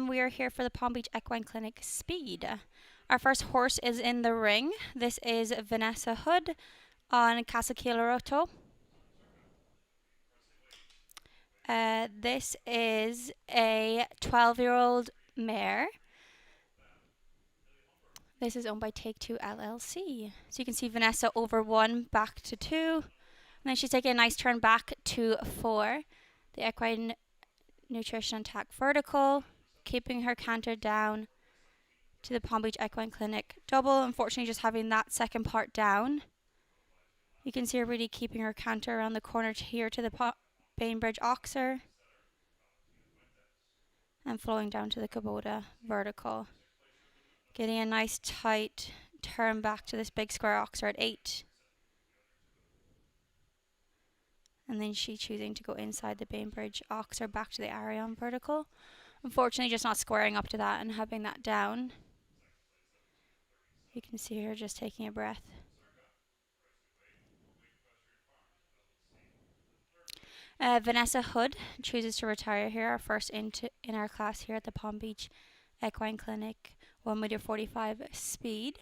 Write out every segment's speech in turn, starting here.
and we are here for the Palm Beach Equine Clinic Speed. Our first horse is in the ring. This is Vanessa Hood on Casa Chilaroto. This is a 12-year-old mare. This is owned by Take Two LLC. So you can see Vanessa over 1, back to 2. And then she's taking a nice turn back to 4. The Equine Nutrition Attack vertical, keeping her canter down to the Palm Beach Equine Clinic double. Unfortunately, just having that second part down. You can see her really keeping her canter around the corner here to the Bainbridge Oxer. And flowing down to the Kubota vertical. Getting a nice tight turn back to this big square Oxer at 8. And then she choosing to go inside the Bainbridge Oxer back to the Arion vertical. Unfortunately, just not squaring up to that and having that down. You can see her just taking a breath. Vanessa Hood chooses to retire here, our first in our class here at the Palm Beach Equine Clinic, 1.45m speed.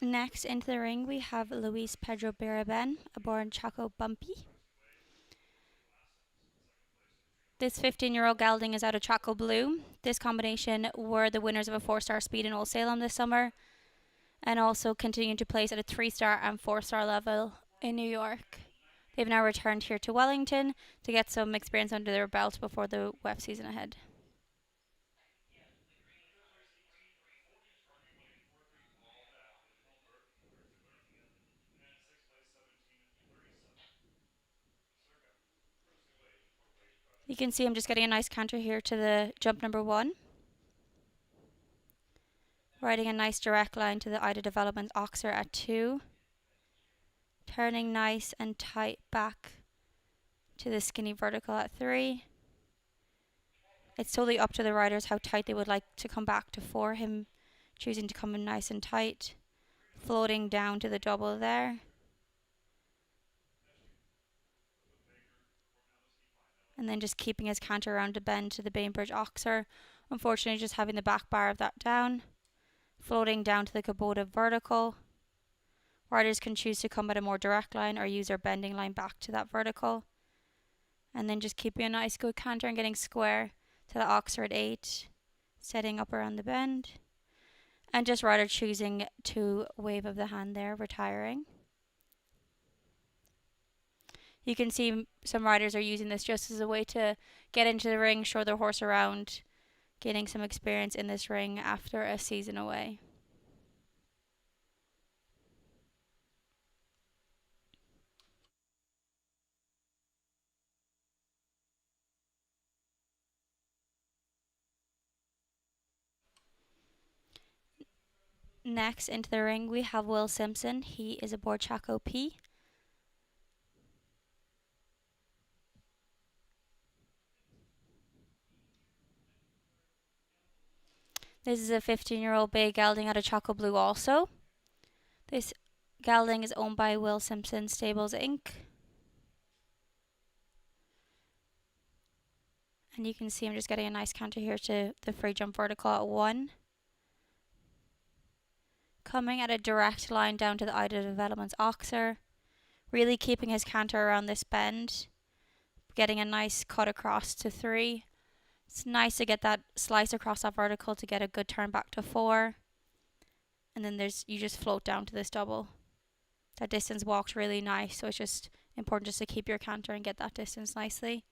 Next into the ring we have Luis Pedro Biraben, aboard Chaco Bumpy. This 15-year-old gelding is out of Chaco Blue. This combination were the winners of a 4-star speed in Old Salem this summer, and also continuing to place at a 3-star and 4-star level in New York. They've now returned here to Wellington to get some experience under their belt before the WEF season ahead. You can see I'm just getting a nice canter here to the jump number 1. Riding a nice direct line to the Ida Development Oxer at 2. Turning nice and tight back to the skinny vertical at 3. It's totally up to the riders how tight they would like to come back to 4. Him choosing to come in nice and tight. Floating down to the double there. And then just keeping his canter around the bend to the Bainbridge Oxer. Unfortunately, just having the back bar of that down. Floating down to the Kubota vertical. Riders can choose to come at a more direct line or use their bending line back to that vertical. And then just keeping a nice good canter and getting square to the Oxer at 8. Setting up around the bend. And just rider choosing to wave of the hand there, retiring. You can see some riders are using this just as a way to get into the ring, show their horse around, gaining some experience in this ring after a season away. Next into the ring we have Will Simpson. He is aboard Chaco P. This is a 15-year-old bay gelding out of Chaco Blue also. This gelding is owned by Will Simpson Stables Inc. And you can see I'm just getting a nice canter here to the free jump vertical at 1. Coming at a direct line down to the Ida Developments Oxer. Really keeping his canter around this bend. Getting a nice cut across to 3. It's nice to get that slice across that vertical to get a good turn back to 4. And then you just float down to this double. That distance walked really nice, so it's just important just to keep your canter and get that distance nicely.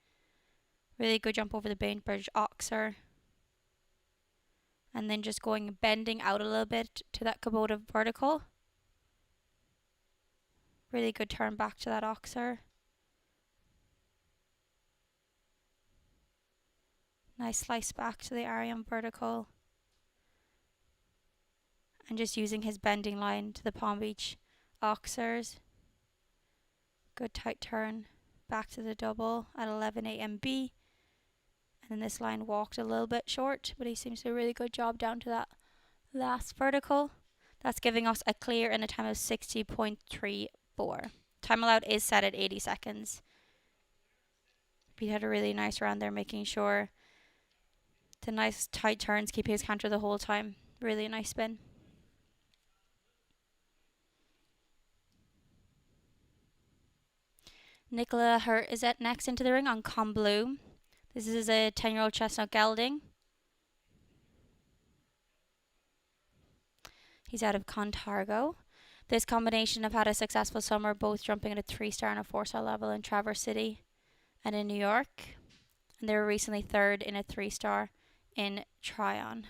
Really good jump over the Bainbridge Oxer. And then just bending out a little bit to that Kubota vertical. Really good turn back to that Oxer. Nice slice back to the Arion vertical. And just using his bending line to the Palm Beach Oxers. Good tight turn back to the double at 11 AMB. And then this line walked a little bit short, but he seems to do a really good job down to that last vertical. That's giving us a clear in a time of 60.34. Time allowed is set at 80 seconds. He had a really nice round there, making sure the nice tight turns, keeping his canter the whole time. Really nice spin. Nicola Hirt is at next into the ring on Com Blue. This is a 10-year-old chestnut gelding. He's out of Contargo. This combination have had a successful summer, both jumping at a 3-star and a 4-star level in Traverse City and in New York. And they were recently third in a 3-star in Tryon.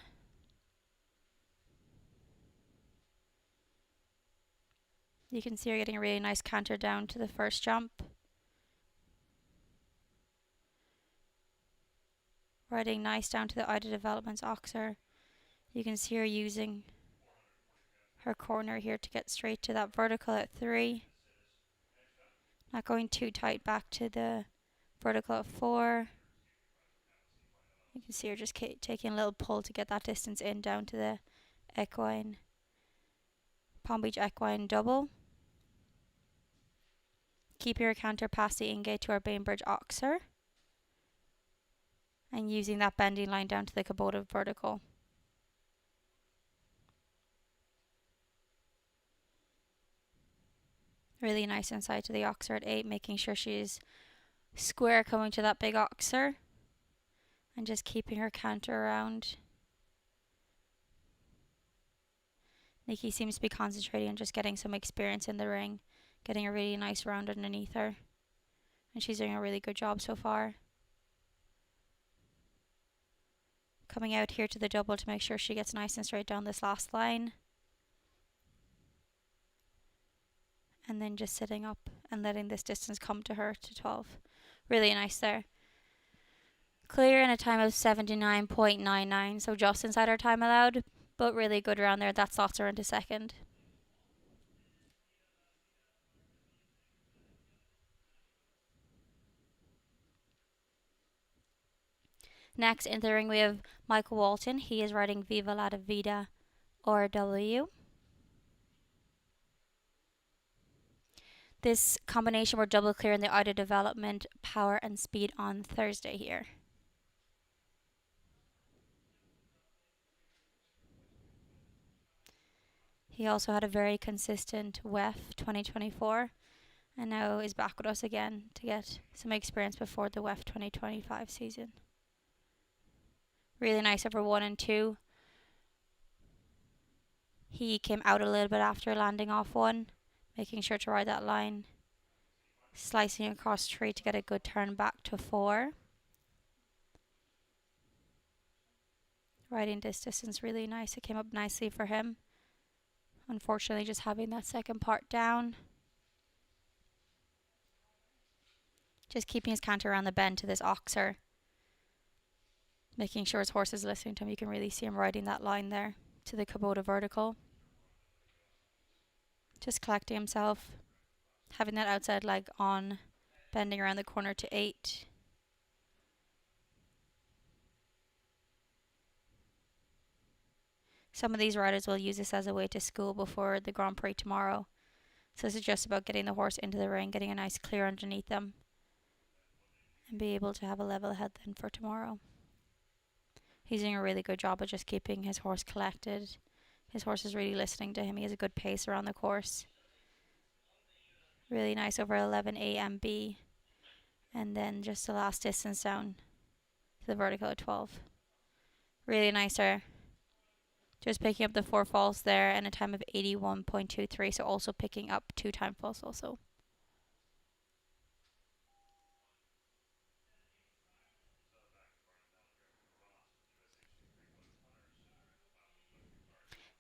You can see her getting a really nice canter down to the first jump. Riding nice down to the Ida Developments Oxer. You can see her using her corner here to get straight to that vertical at 3. Not going too tight back to the vertical at 4. You can see her just taking a little pull to get that distance in down to the Equine. Palm Beach Equine double. Keep your canter past the ingate to our Bainbridge Oxer. And using that bending line down to the Kubota vertical. Really nice inside to the Oxer at 8, making sure she's square coming to that big Oxer. And just keeping her canter around. Nikki seems to be concentrating on just getting some experience in the ring. Getting a really nice round underneath her. And she's doing a really good job so far. Coming out here to the double to make sure she gets nice and straight down this last line. And then just sitting up and letting this distance come to her to 12. Really nice there. Clear in a time of 79.99, so just inside our time allowed, but really good round there. That slots her into second. Next in the ring we have Michael Walton. He is riding Viva La Vida RW. This combination were double clear in the Ida Development Power and Speed on Thursday here. He also had a very consistent WEF 2024 and now is back with us again to get some experience before the WEF 2025 season. Really nice over 1 and 2. He came out a little bit after landing off 1, making sure to ride that line. Slicing across 3 to get a good turn back to 4. Riding this distance really nice. It came up nicely for him. Unfortunately, just having that second part down. Just keeping his canter around the bend to this Oxer. Making sure his horse is listening to him. You can really see him riding that line there to the Kubota vertical. Just collecting himself. Having that outside leg on. Bending around the corner to 8. Some of these riders will use this as a way to school before the Grand Prix tomorrow. So this is just about getting the horse into the ring, getting a nice clear underneath them. And be able to have a level head then for tomorrow. He's doing a really good job of just keeping his horse collected. His horse is really listening to him. He has a good pace around the course. Really nice over 11 AMB. And then just the last distance down to the vertical at 12. Really nice there. Just picking up the 4 falls there and a time of 81.23. So also picking up 2 time falls also.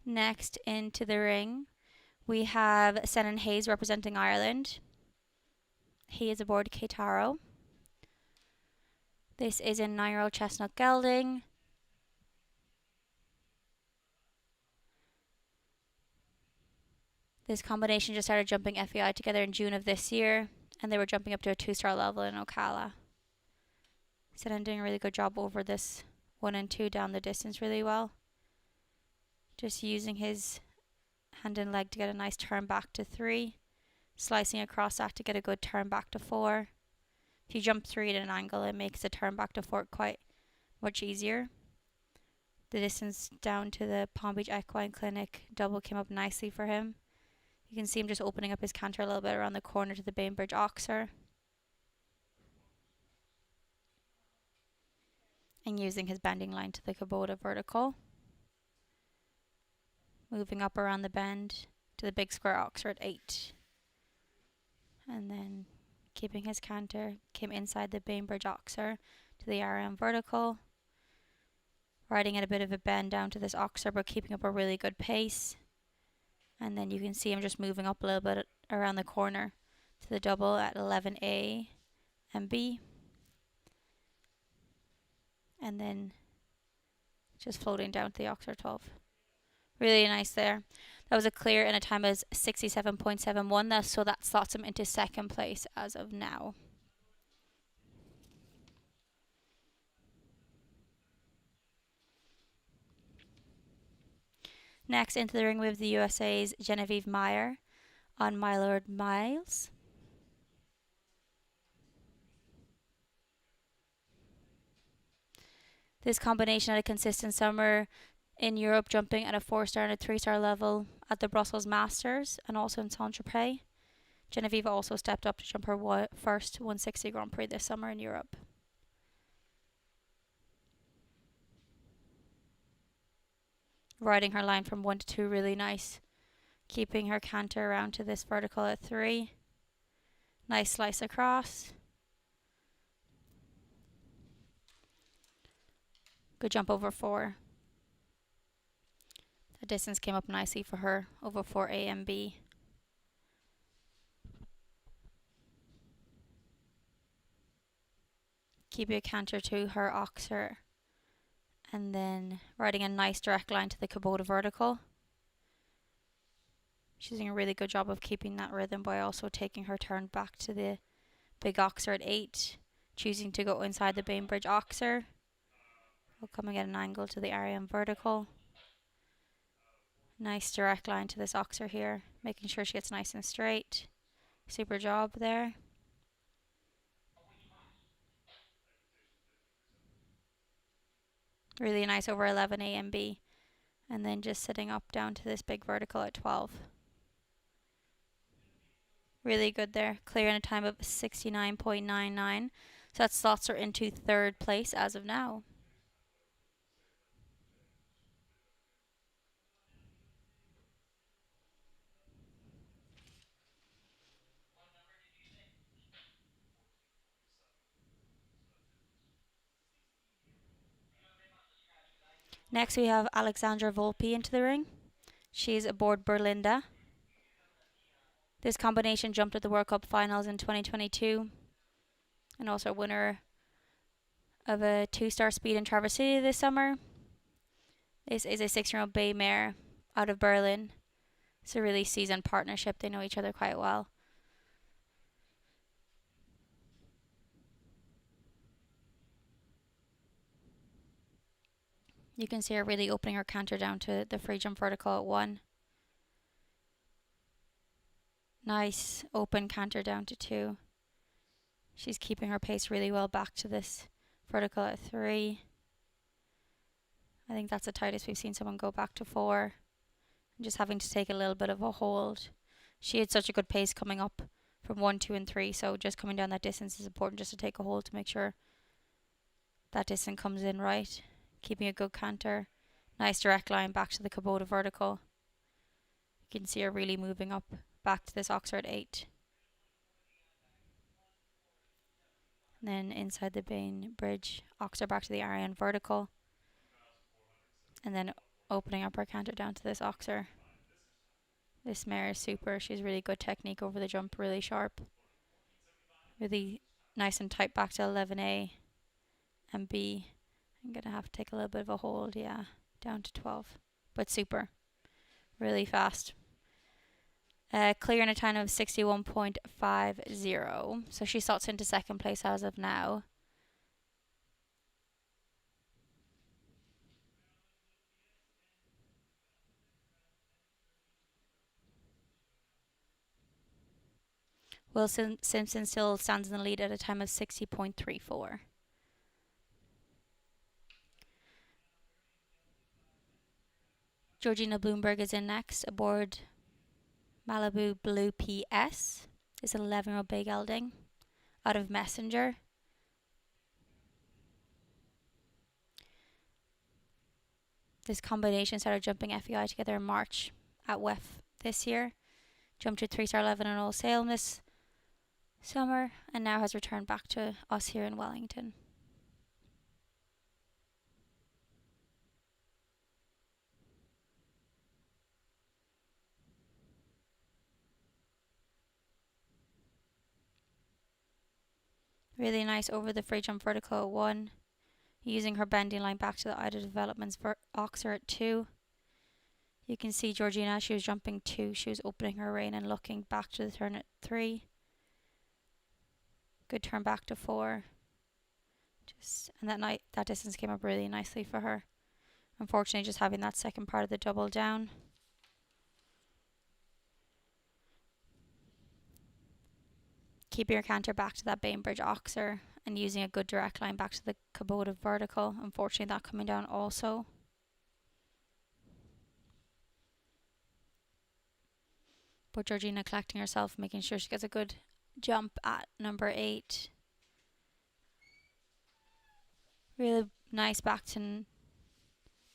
Next into the ring, we have Senan Hayes representing Ireland. He is aboard Keitaro. This is a 9-year-old chestnut gelding. This combination just started jumping FEI together in June of this year and they were jumping up to a 2-star level in Ocala. Senan doing a really good job over this 1 and 2 down the distance really well. Just using his hand and leg to get a nice turn back to 3. Slicing across that to get a good turn back to 4. If you jump 3 at an angle, it makes the turn back to 4 quite much easier. The distance down to the Palm Beach Equine Clinic double came up nicely for him. You can see him just opening up his canter a little bit around the corner to the Bainbridge Oxer. And using his bending line to the Kubota vertical. Moving up around the bend to the big square Oxer at 8. And then keeping his canter, came inside the Bainbridge Oxer to the RM vertical. Riding at a bit of a bend down to this Oxer, but keeping up a really good pace. And then you can see him just moving up a little bit around the corner to the double at 11A and B. And then just floating down to the Oxer 12. Really nice there. That was a clear in a time as 67.71, so that slots him into second place as of now. Next into the ring we have the USA's Genevieve Meyer on My Lord Miles. This combination had a consistent summer in Europe, jumping at a 4-star and a 3-star level at the Brussels Masters and also in Saint-Tropez. Genevieve also stepped up to jump her first 160 Grand Prix this summer in Europe. Riding her line from 1 to 2 really nice. Keeping her canter around to this vertical at 3. Nice slice across. Good jump over 4. The distance came up nicely for her over 4A and B. Keep your canter to her Oxer. And then riding a nice direct line to the Kubota vertical. She's doing a really good job of keeping that rhythm by also taking her turn back to the big Oxer at 8. Choosing to go inside the Bainbridge Oxer. We'll come and get an angle to the RM vertical. Nice direct line to this Oxer here. Making sure she gets nice and straight. Super job there. Really nice over 11A and B. And then just sitting up down to this big vertical at 12. Really good there. Clear in a time of 69.99. So that slots her into third place as of now. Next we have Alexandra Volpi into the ring. She's aboard Berlinda. This combination jumped at the World Cup finals in 2022 and also a winner of a 2-star speed in Traverse City this summer. This is a 6-year-old bay mare out of Berlin. It's a really seasoned partnership. They know each other quite well. You can see her really opening her canter down to the free jump vertical at 1. Nice open canter down to 2. She's keeping her pace really well back to this vertical at 3. I think that's the tightest we've seen someone go back to 4. And just having to take a little bit of a hold. She had such a good pace coming up from 1, 2, and 3, so just coming down that distance is important just to take a hold to make sure that distance comes in right. Keeping a good canter. Nice direct line back to the Kubota vertical. You can see her really moving up back to this Oxer at 8. And then inside the Bainbridge Oxer back to the RM vertical. And then opening up her canter down to this Oxer. This mare is super. She's really good technique over the jump, really sharp. Really nice and tight back to 11A and B. I'm going to have to take a little bit of a hold, yeah, down to 12. But super. Really fast. clearing a time of 61.50. So she slots into second place as of now. Wilson Simpson still stands in the lead at a time of 60.34. Georgina Bloomberg is in next aboard Malibu Blue PS. It's an 11-year-old bay gelding out of Messenger. This combination started jumping FEI together in March at WEF this year. Jumped to 3-star 11 in Old Salem this summer and now has returned back to us here in Wellington. Really nice over the free jump vertical at 1. Using her bending line back to the Ida Developments Oxer at 2. You can see Georgina, she was jumping 2. She was opening her rein and looking back to the turn at 3. Good turn back to 4. And that distance came up really nicely for her. Unfortunately, just having that second part of the double down. Keeping your canter back to that Bainbridge Oxer and using a good direct line back to the Kubota vertical. Unfortunately, that coming down also. But Georgina collecting herself, making sure she gets a good jump at number 8. Really nice back to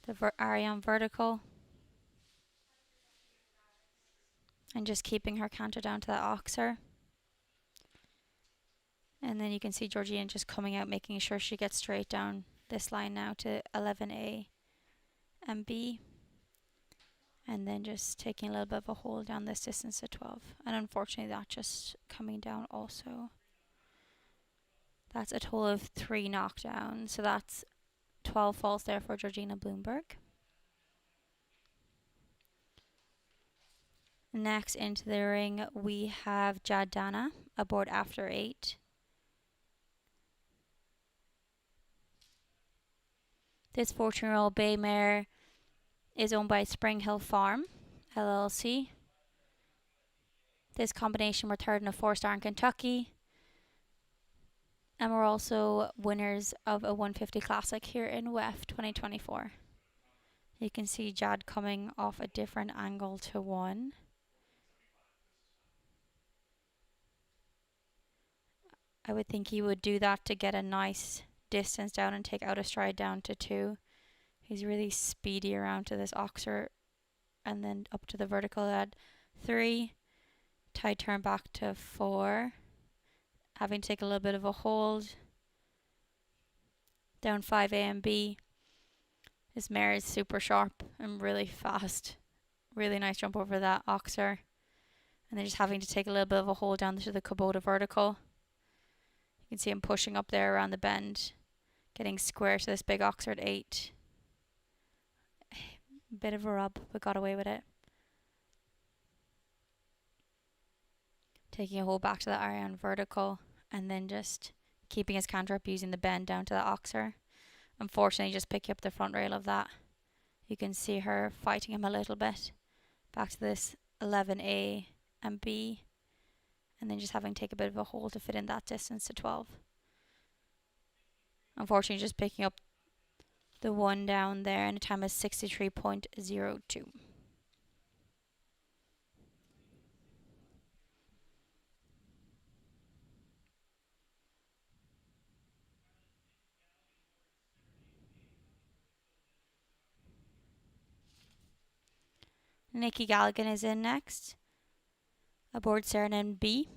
the Ariane vertical. And just keeping her canter down to that Oxer. And then you can see Georgina just coming out, making sure she gets straight down this line now to 11A and B. And then just taking a little bit of a hold down this distance to 12. And unfortunately that just coming down also. That's a total of 3 knockdowns. So that's 12 falls there for Georgina Bloomberg. Next into the ring we have Jad Dana aboard After 8. This 14-year-old bay mare is owned by Spring Hill Farm, LLC. This combination were third in a 4-star in Kentucky. And we're also winners of a 150 Classic here in WEF 2024. You can see Jad coming off a different angle to 1. I would think he would do that to get a nice distance down and take out a stride down to 2. He's really speedy around to this Oxer and then up to the vertical at 3. Tight turn back to 4. Having to take a little bit of a hold. Down 5A and B. This mare is super sharp and really fast. Really nice jump over that Oxer. And then just having to take a little bit of a hold down to the Kubota vertical. You can see him pushing up there around the bend. Getting square to this big Oxer at 8. Bit of a rub, but got away with it. Taking a hold back to the Ariane vertical. And then just keeping his canter up using the bend down to the Oxer. Unfortunately, just picking up the front rail of that. You can see her fighting him a little bit. Back to this 11A and B. And then just having to take a bit of a hold to fit in that distance to 12. Unfortunately, just picking up the 1 down there and a time of 63.02. Nikki Galligan is in next. Aboard Senan B.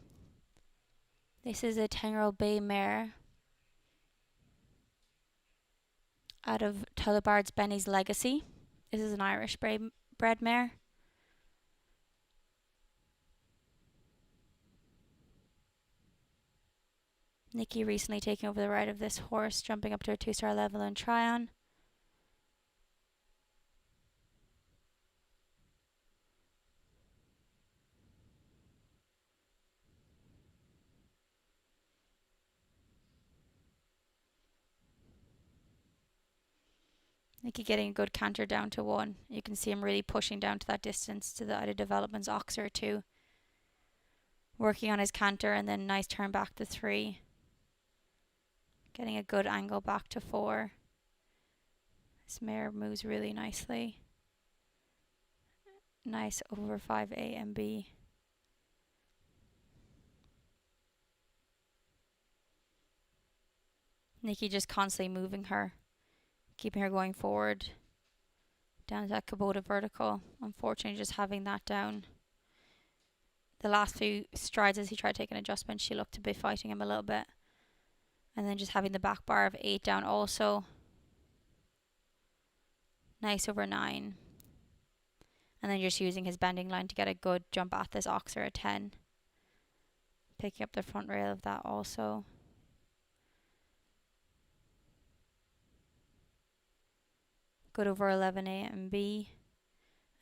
This is a 10-year-old bay mare out of Tullibard's Benny's Legacy. This is an Irish bred mare. Nikki recently taking over the ride of this horse, jumping up to a 2-star level in Tryon. Nicky getting a good canter down to 1. You can see him really pushing down to that distance to the Ida Development's oxer 2. Working on his canter and then nice turn back to 3. Getting a good angle back to 4. This mare moves really nicely. Nice over 5A and B. Nicky just constantly moving her, keeping her going forward down to that Kubota vertical. Unfortunately, just having that down. The last few strides as he tried taking adjustment, she looked to be fighting him a little bit. And then just having the back bar of 8 down also. Nice over 9. And then just using his bending line to get a good jump at this oxer at 10. Picking up the front rail of that also. Good over 11A and B.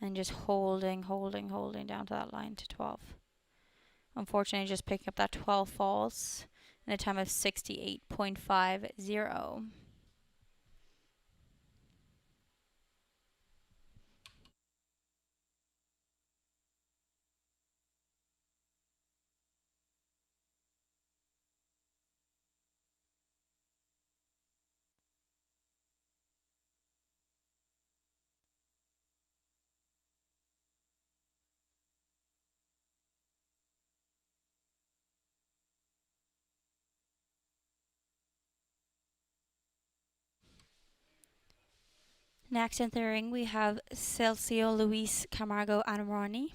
And just holding down to that line to 12. Unfortunately, just picking up that 12 falls in a time of 68.50. Next in the ring, we have Celso Luis Camargo Anamorni.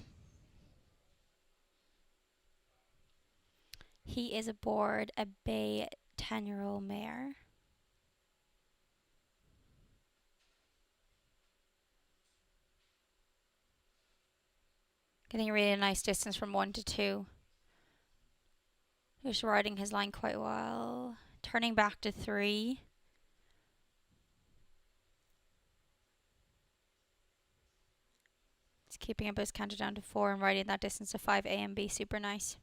He is aboard a bay 10-year-old mare. Getting a really nice distance from 1 to 2. Just riding his line quite well. Turning back to 3. Just keeping up his canter down to 4 and riding that distance to 5A and B. Super nice.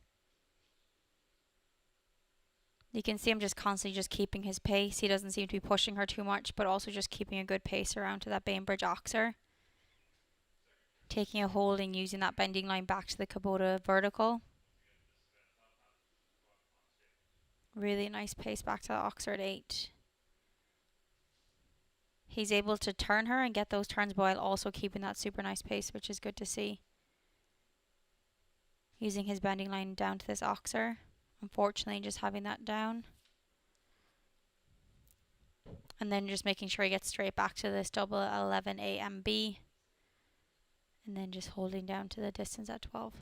You can see him just constantly just keeping his pace. He doesn't seem to be pushing her too much, but also just keeping a good pace around to that Bainbridge oxer. Taking a holding, using that bending line back to the Kubota vertical. Really nice pace back to the oxer at 8. He's able to turn her and get those turns while also keeping that super nice pace, which is good to see. Using his bending line down to this oxer. Unfortunately, just having that down. And then just making sure he gets straight back to this double 11A and B. And then just holding down to the distance at 12.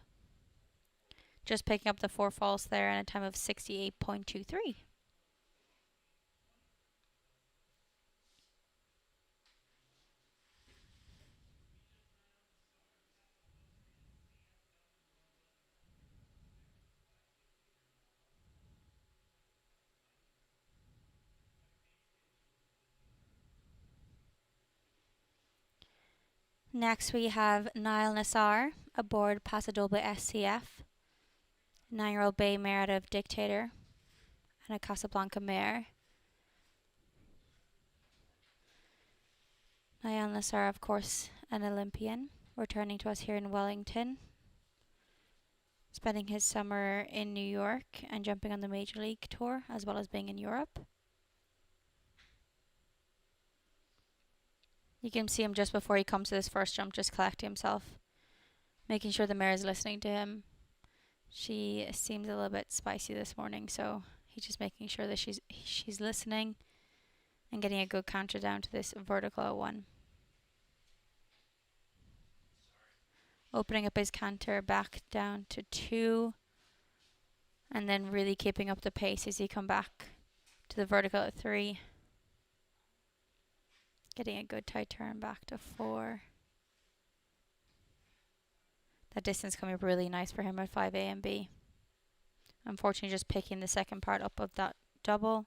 Just picking up the 4 falls there in a time of 68.23. Next we have Nayel Nassar aboard Pasadobla SCF. 9-year-old bay mare out of Dictator. And a Casablanca mare. Nayel Nassar, of course, an Olympian, returning to us here in Wellington. Spending his summer in New York and jumping on the Major League Tour, as well as being in Europe. You can see him just before he comes to this first jump, just collecting himself. Making sure the mare is listening to him. She seems a little bit spicy this morning, so he's just making sure that she's listening and getting a good counter down to this vertical at 1. Opening up his canter back down to 2. And then really keeping up the pace as he come back to the vertical at 3. Getting a good tight turn back to 4. That distance coming up really nice for him at 5A and B. Unfortunately, just picking the second part up of that double.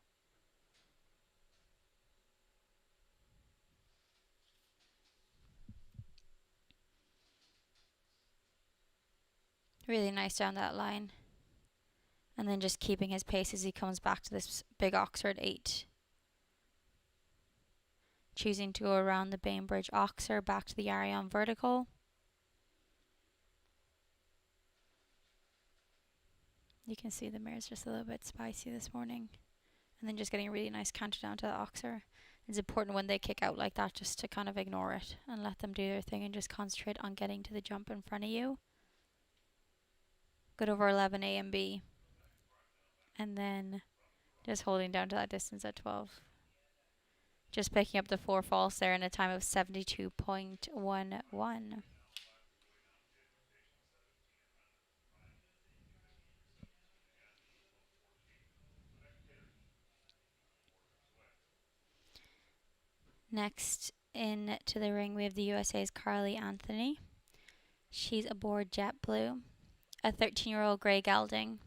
Really nice down that line. And then just keeping his pace as he comes back to this big oxer at 8. choosing to go around the Bainbridge Oxer back to the Arion vertical. You can see the mare's just a little bit spicy this morning. And then just getting a really nice canter down to the Oxer. It's important when they kick out like that just to kind of ignore it and let them do their thing and just concentrate on getting to the jump in front of you. Good over 11A and B. And then just holding down to that distance at 12. Just picking up the 4 false there in a time of 72.11. Next into the ring we have the USA's Carly Anthony. She's aboard JetBlue, a 13-year-old grey gelding.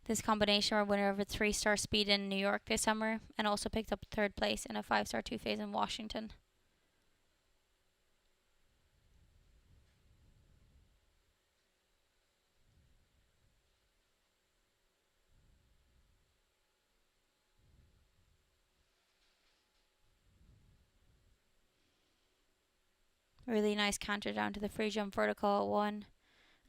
This combination were winner of a 3-star speed in New York this summer and also picked up 3rd place in a 5-star 2-phase in Washington. Really nice canter down to the free jump vertical at 1.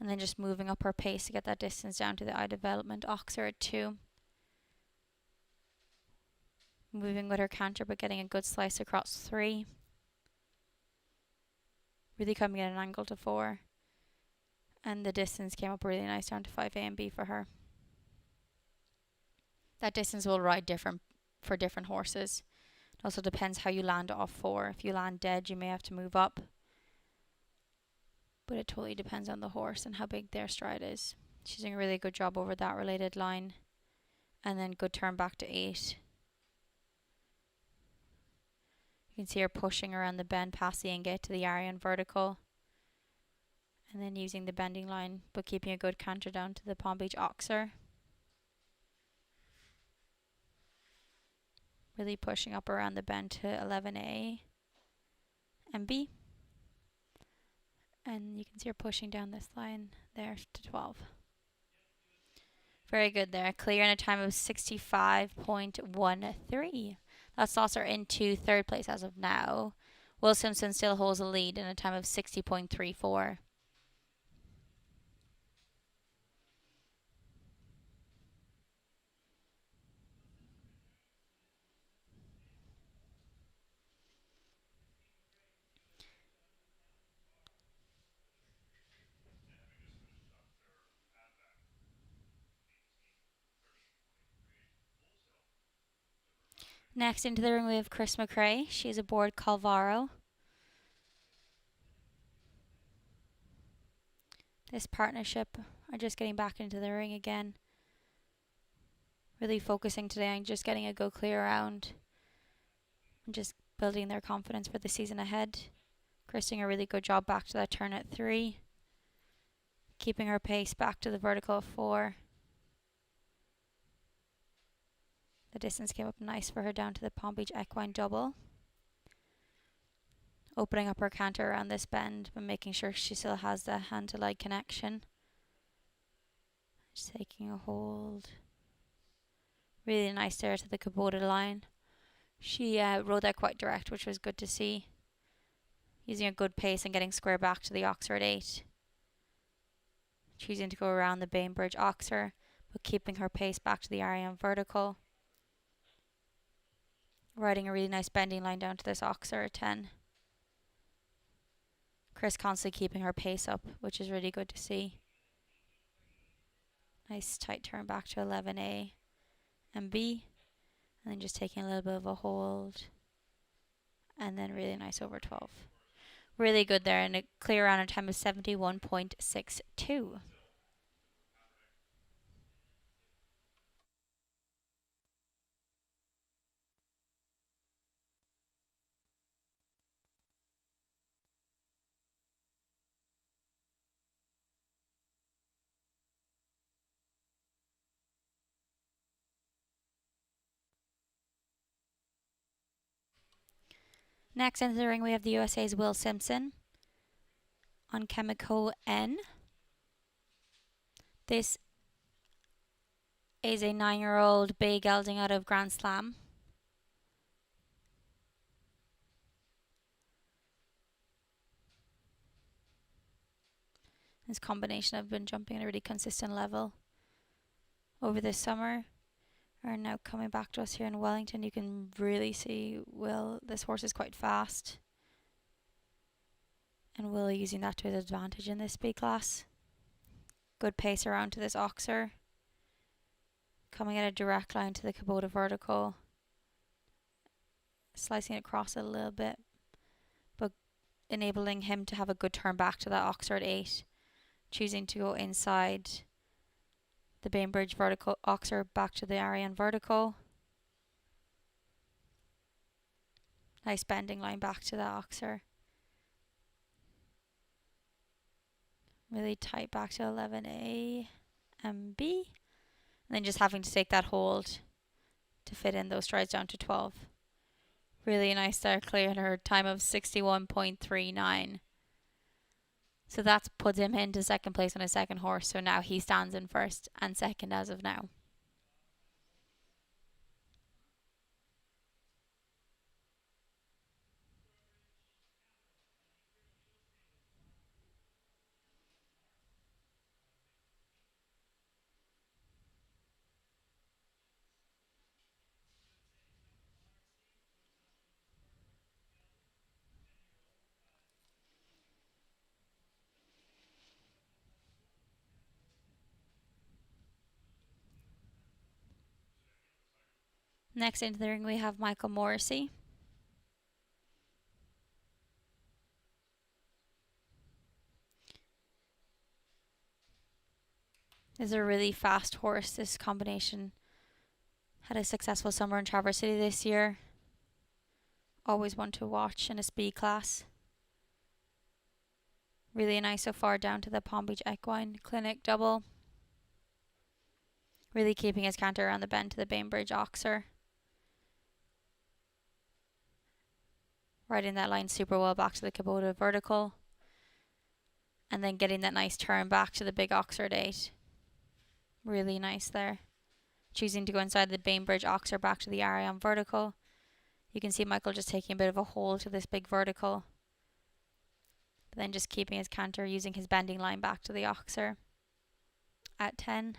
And then just moving up her pace to get that distance down to the I-Development Oxer at 2. Moving with her canter but getting a good slice across 3. Really coming at an angle to 4. And the distance came up really nice down to 5A and B for her. That distance will ride different for different horses. It also depends how you land off 4. If you land dead, you may have to move up. But it totally depends on the horse and how big their stride is. She's doing a really good job over that related line. And then good turn back to 8. You can see her pushing around the bend past the inget to the Arion vertical. And then using the bending line, but keeping a good canter down to the Palm Beach Oxer. Really pushing up around the bend to 11A and B. And you can see her pushing down this line there to 12. Very good there. Clear in a time of 65.13. That slots her into 3rd place as of now. Will Simpson still holds the lead in a time of 60.34. Next into the ring we have Chris McCrae. She's aboard Calvaro. This partnership are just getting back into the ring again. Really focusing today on just getting a go clear round. And just building their confidence for the season ahead. Chris doing a really good job back to that turn at 3. Keeping her pace back to the vertical of 4. The distance came up nice for her down to the Palm Beach Equine double. Opening up her canter around this bend, but making sure she still has the hand-to-leg connection. Just taking a hold. Really nice there to the Kubota line. She rode that quite direct, which was good to see. Using a good pace and getting square back to the Oxer at 8. Choosing to go around the Bainbridge Oxer, but keeping her pace back to the Arion vertical. Riding a really nice bending line down to this Oxer at 10. Chris constantly keeping her pace up, which is really good to see. Nice tight turn back to 11A and B. And then just taking a little bit of a hold. And then really nice over 12. Really good there, and a clear round in time of 71.62. Next into the ring we have the USA's Will Simpson on Chemico N. This is a 9-year-old bay gelding out of Grand Slam. This combination have been jumping at a really consistent level over this summer. Are now coming back to us here in Wellington. You can really see this horse is quite fast. And Will using that to his advantage in this speed class. Good pace around to this Oxer. Coming at a direct line to the Kubota vertical. Slicing it across it a little bit. But enabling him to have a good turn back to that Oxer at 8. Choosing to go inside the Bainbridge vertical Oxer back to the Ariane vertical. Nice bending line back to that Oxer. Really tight back to 11A and B. And then just having to take that hold to fit in those strides down to 12. Really nice there, clearing her time of 61.39. So that's put him into second place on his second horse. So now he stands in first and second as of now. Next into the ring we have Michael Morrissey. This is a really fast horse. This combination had a successful summer in Traverse City this year. Always one to watch in a speed class. Really nice so far down to the Palm Beach Equine Clinic double. Really keeping his canter around the bend to the Bainbridge Oxer. Riding that line super well back to the Kubota vertical. And then getting that nice turn back to the big Oxer at 8. Really nice there. Choosing to go inside the Bainbridge Oxer back to the Ariane vertical. You can see Michael just taking a bit of a hold to this big vertical. But then just keeping his canter, using his bending line back to the Oxer at 10.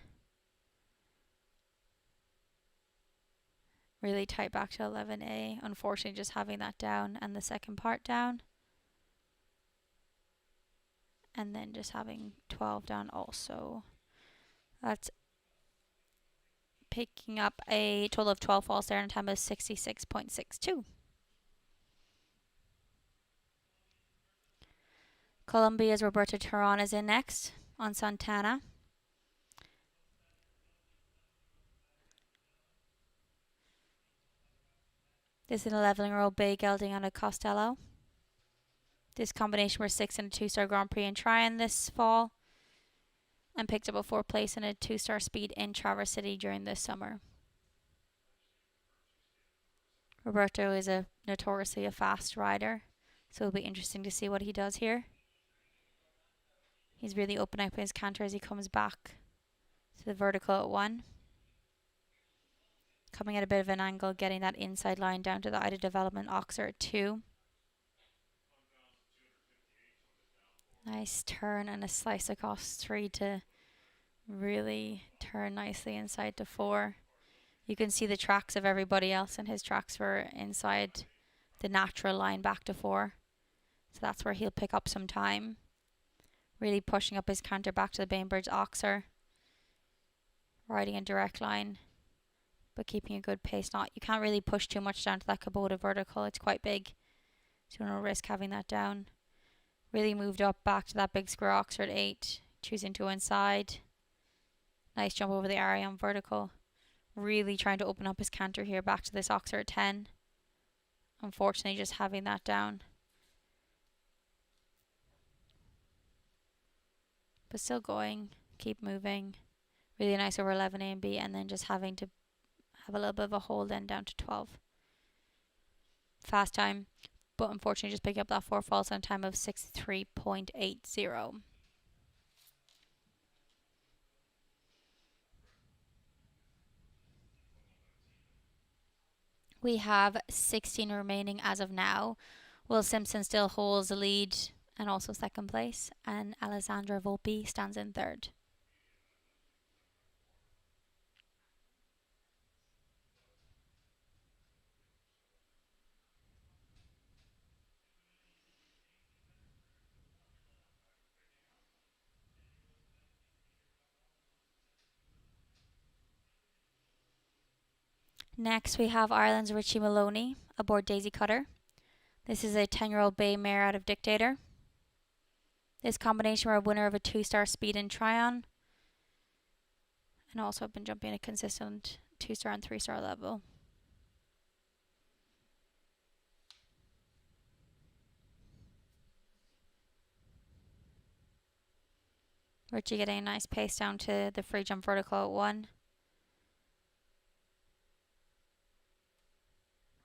Really tight back to 11A. Unfortunately, just having that down and the second part down. And then just having 12 down also. That's picking up a total of 12 falls there and a time of 66.62. Colombia's Roberto Teran is in next on Santana. This is an 11-year-old bay gelding on a Costello. This combination were 6 in a 2-star Grand Prix in Tryon this fall. And picked up a 4th place in a 2-star speed in Traverse City during this summer. Roberto is notoriously a fast rider. So it'll be interesting to see what he does here. He's really opening up his canter as he comes back to the vertical at 1. Coming at a bit of an angle, getting that inside line down to the Ida Development Oxer at 2. Nice turn and a slice across 3 to really turn nicely inside to 4. You can see the tracks of everybody else, and his tracks were inside the natural line back to 4. So that's where he'll pick up some time. Really pushing up his canter back to the Bainbridge Oxer. Riding a direct line, but keeping a good pace. You can't really push too much down to that Kubota vertical. It's quite big, so no risk having that down. Really moved up back to that big square Oxer at 8. Choosing to go inside. Nice jump over the Ariane vertical. Really trying to open up his canter here back to this Oxer at 10. Unfortunately, just having that down. But still going. Keep moving. Really nice over 11A and B, and then just having to have a little bit of a hold then down to 12. Fast time, but unfortunately just picking up that 4 falls on a time of 63.80. We have 16 remaining as of now. Will Simpson still holds the lead and also second place, and Alexandra Volpi stands in third. Next, we have Ireland's Richie Maloney aboard Daisy Cutter. This is a 10-year-old bay mare out of Dictator. This combination were a winner of a 2-star speed in Tryon, and also have been jumping a consistent 2-star and 3-star level. Richie getting a nice pace down to the free jump vertical at 1.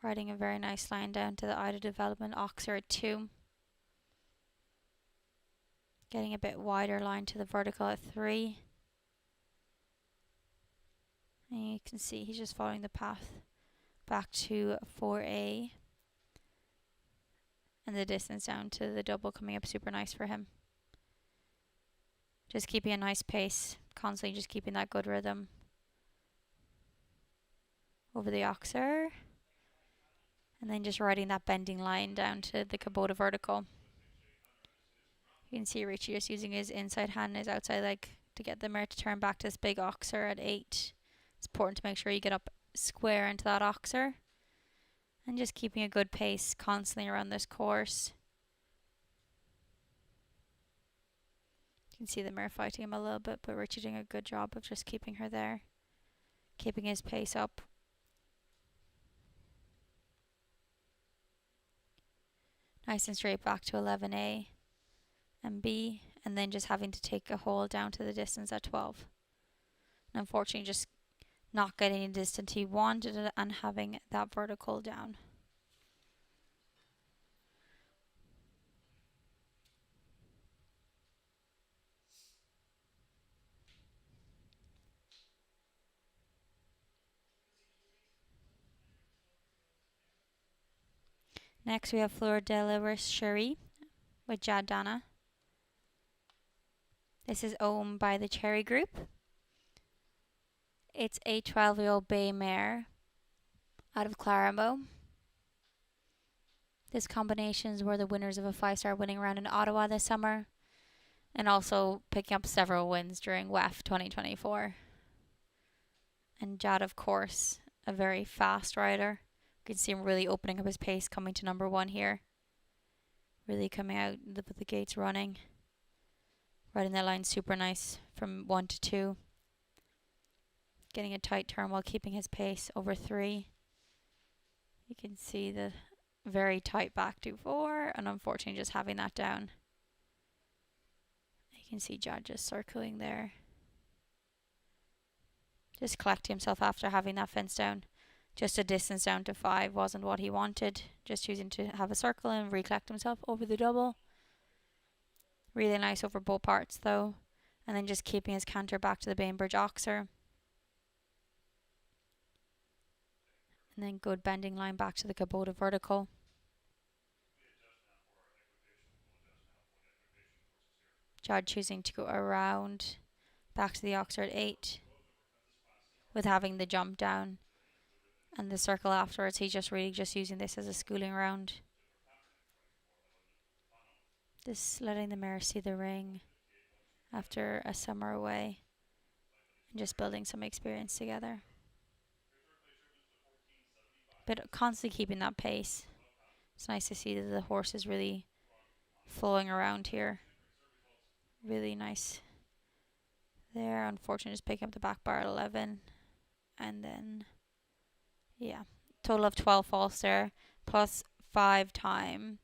Riding a very nice line down to the Ida Development Oxer at 2. Getting a bit wider line to the vertical at 3. And you can see he's just following the path back to 4A. And the distance down to the double coming up super nice for him. Just keeping a nice pace, constantly just keeping that good rhythm. Over the Oxer. And then just riding that bending line down to the Kubota vertical. You can see Richie just using his inside hand and his outside leg to get the mare to turn back to this big Oxer at 8. It's important to make sure you get up square into that Oxer. And just keeping a good pace constantly around this course. You can see the mare fighting him a little bit, but Richie doing a good job of just keeping her there. Keeping his pace up. Nice and straight back to 11A and B, and then just having to take a hold down to the distance at 12. And unfortunately just not getting the distance he wanted and having that vertical down. Next we have Flor de Cherie with Jad Dana. This is owned by the Cherie Group. It's a 12-year-old bay mare out of Claremont. This combinations were the winners of a 5-star winning round in Ottawa this summer, and also picking up several wins during WEF 2024. And Jad, of course, a very fast rider. You can see him really opening up his pace coming to number 1 here. Really coming out with the gates running. Riding that line super nice from 1 to 2. Getting a tight turn while keeping his pace over 3. You can see the very tight back to 4, and unfortunately just having that down. You can see Jad just circling there. Just collecting himself after having that fence down. Just a distance down to 5 wasn't what he wanted. Just choosing to have a circle and recollect himself over the double. Really nice over both parts though. And then just keeping his canter back to the Bainbridge Oxer. And then good bending line back to the Kubota vertical. Jad choosing to go around back to the Oxer at 8. With having the jump down. And the circle afterwards, he's just really just using this as a schooling round. Just letting the mare see the ring after a summer away. And just building some experience together. But constantly keeping that pace. It's nice to see that the horse is really flowing around here. Really nice. There, unfortunately, just picking up the back bar at 11. And then... yeah, total of 12 falls there, plus 5 time,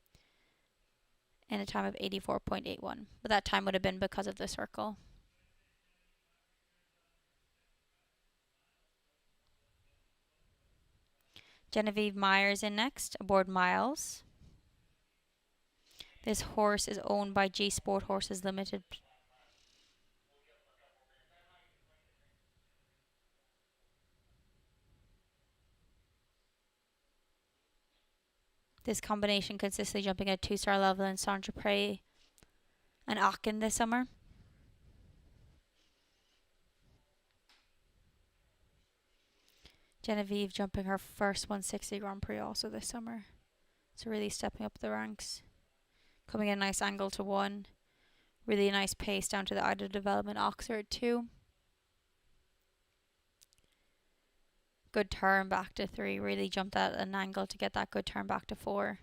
and a time of 84.81. But that time would have been because of the circle. Genevieve Meyer is in next, aboard Miles. This horse is owned by G Sport Horses Limited. This combination consistently jumping at 2-star level in Saint-Tropez and Aachen this summer. Genevieve jumping her first 160 Grand Prix also this summer. So really stepping up the ranks. Coming in a nice angle to 1. Really nice pace down to the Ida Development Oxer at 2. Good turn back to 3. Really jumped at an angle to get that good turn back to 4.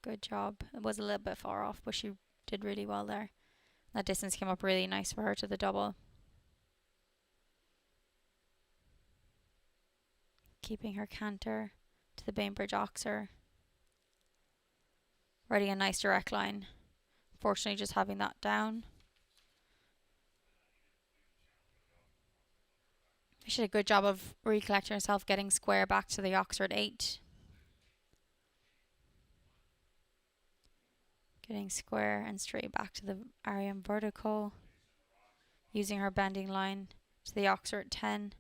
Good job. It was a little bit far off, but she did really well there. That distance came up really nice for her to the double. Keeping her canter to the Bainbridge Oxer. Riding a nice direct line. Fortunately, just having that down. She did a good job of recollecting herself, getting square back to the Oxer at 8. Getting square and straight back to the Ariane vertical. Using her bending line to the Oxer at 10.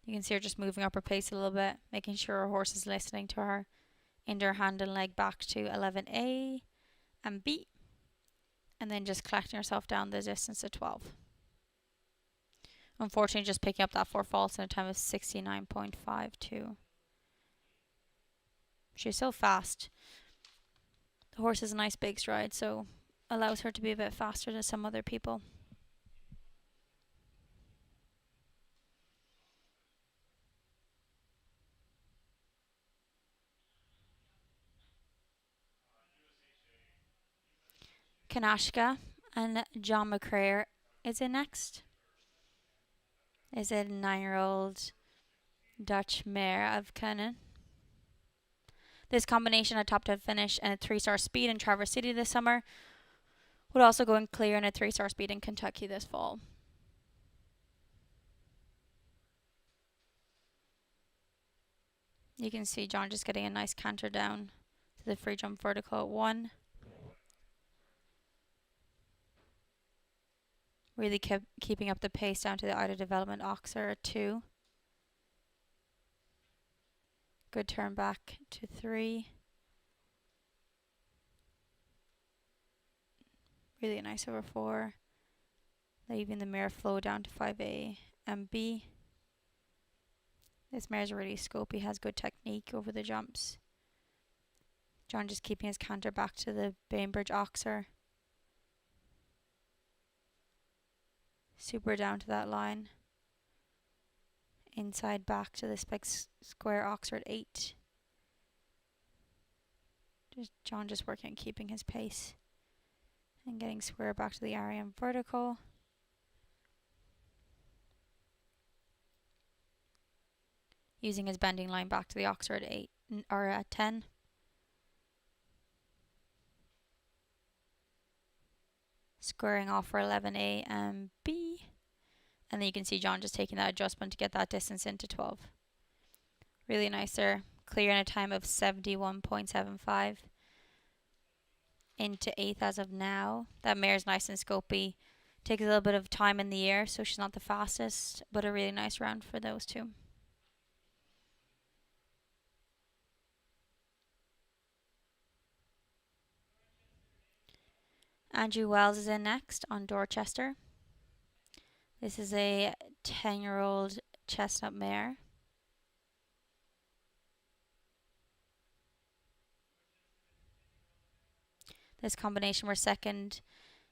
You can see her just moving up her pace a little bit, making sure her horse is listening to her. Into her hand and leg back to 11A and B. And then just collecting herself down the distance at 12. Unfortunately, just picking up that 4 faults in a time of 69.52. She's so fast. The horse has a nice big stride, so allows her to be a bit faster than some other people. Kanashka and John McCrae is in next. Is a 9-year-old Dutch mare of Canaan. This combination had top 10 finish and a 3-star speed in Traverse City this summer. Would also go in clear in a 3-star speed in Kentucky this fall. You can see John just getting a nice canter down to the free jump vertical at 1. Really keeping up the pace down to the Ida Development Oxer at 2. Good turn back to 3. Really nice over 4. Leaving the mare flow down to 5A and B. This mare's really scopy, has good technique over the jumps. John just keeping his canter back to the Bainbridge Oxer. Super down to that line. Inside back to this big square Oxer at 8. John just working on keeping his pace. And getting square back to the Ariane vertical. Using his bending line back to the Oxer at 8 or at 10. Squaring off for 11A and B. And then you can see John just taking that adjustment to get that distance into 12. Really nice there. Clear in a time of 71.75. Into 8th as of now. That mare's nice and scopy. Takes a little bit of time in the air, so she's not the fastest, but a really nice round for those two. Andrew Wells is in next on Dorchester. This is a 10-year-old chestnut mare. This combination were second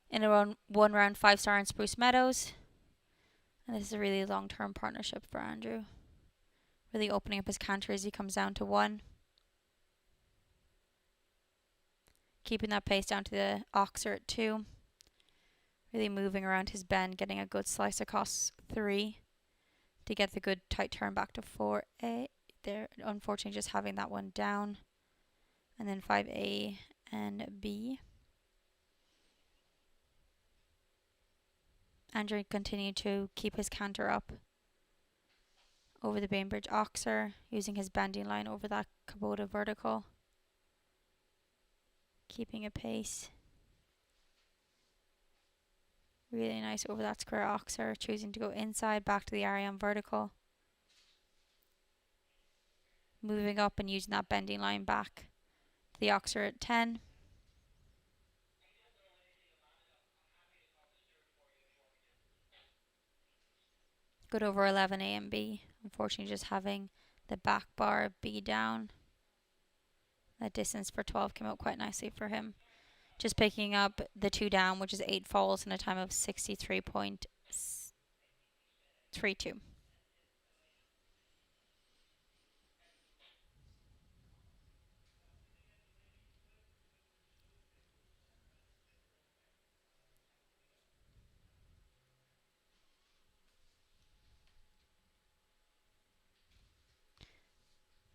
in a one round 5-star in Spruce Meadows. And this is a really long-term partnership for Andrew. Really opening up his canter as he comes down to 1. Keeping that pace down to the Oxer at 2. Really moving around his bend, getting a good slice across 3 to get the good tight turn back to 4A. There, unfortunately, just having that one down. And then 5A and B. Andrew continued to keep his canter up over the Bainbridge Oxer, using his bending line over that Kubota vertical. Keeping a pace. Really nice over that square Oxer, choosing to go inside, back to the Ariane vertical. moving up and using that bending line back. The Oxer at 10. Good over 11 A and B. Unfortunately, just having the back bar B down. That distance for 12 came out quite nicely for him. Just picking up the 2 down, which is 8 falls in a time of 63.32.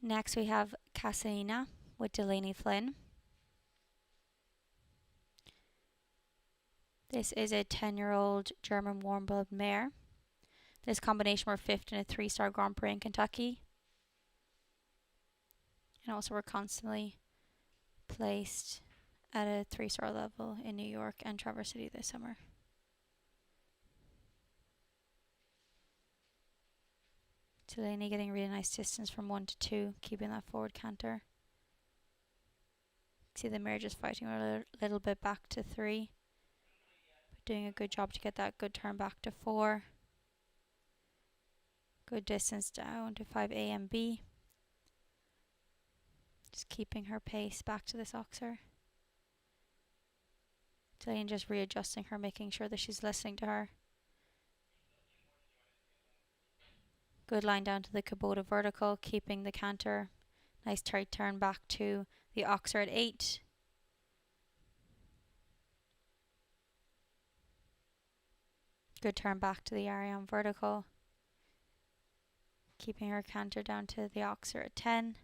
Next, we have Casalina with Delaney Flynn. This is a 10-year-old German warm-blood mare. This combination were 5th in a 3-star Grand Prix in Kentucky. And also were constantly placed at a 3-star level in New York and Traverse City this summer. Delaney getting really nice distance from 1 to 2, keeping that forward canter. See the mare just fighting a little bit back to 3. But doing a good job to get that good turn back to 4. Good distance down to 5 A and B. Just keeping her pace back to this Oxer. Delaney just readjusting her, making sure that she's listening to her. Good line down to the Kubota vertical, keeping the canter. Nice tight turn back to the Oxer at 8. Good turn back to the Ariane vertical. Keeping her canter down to the Oxer at 10.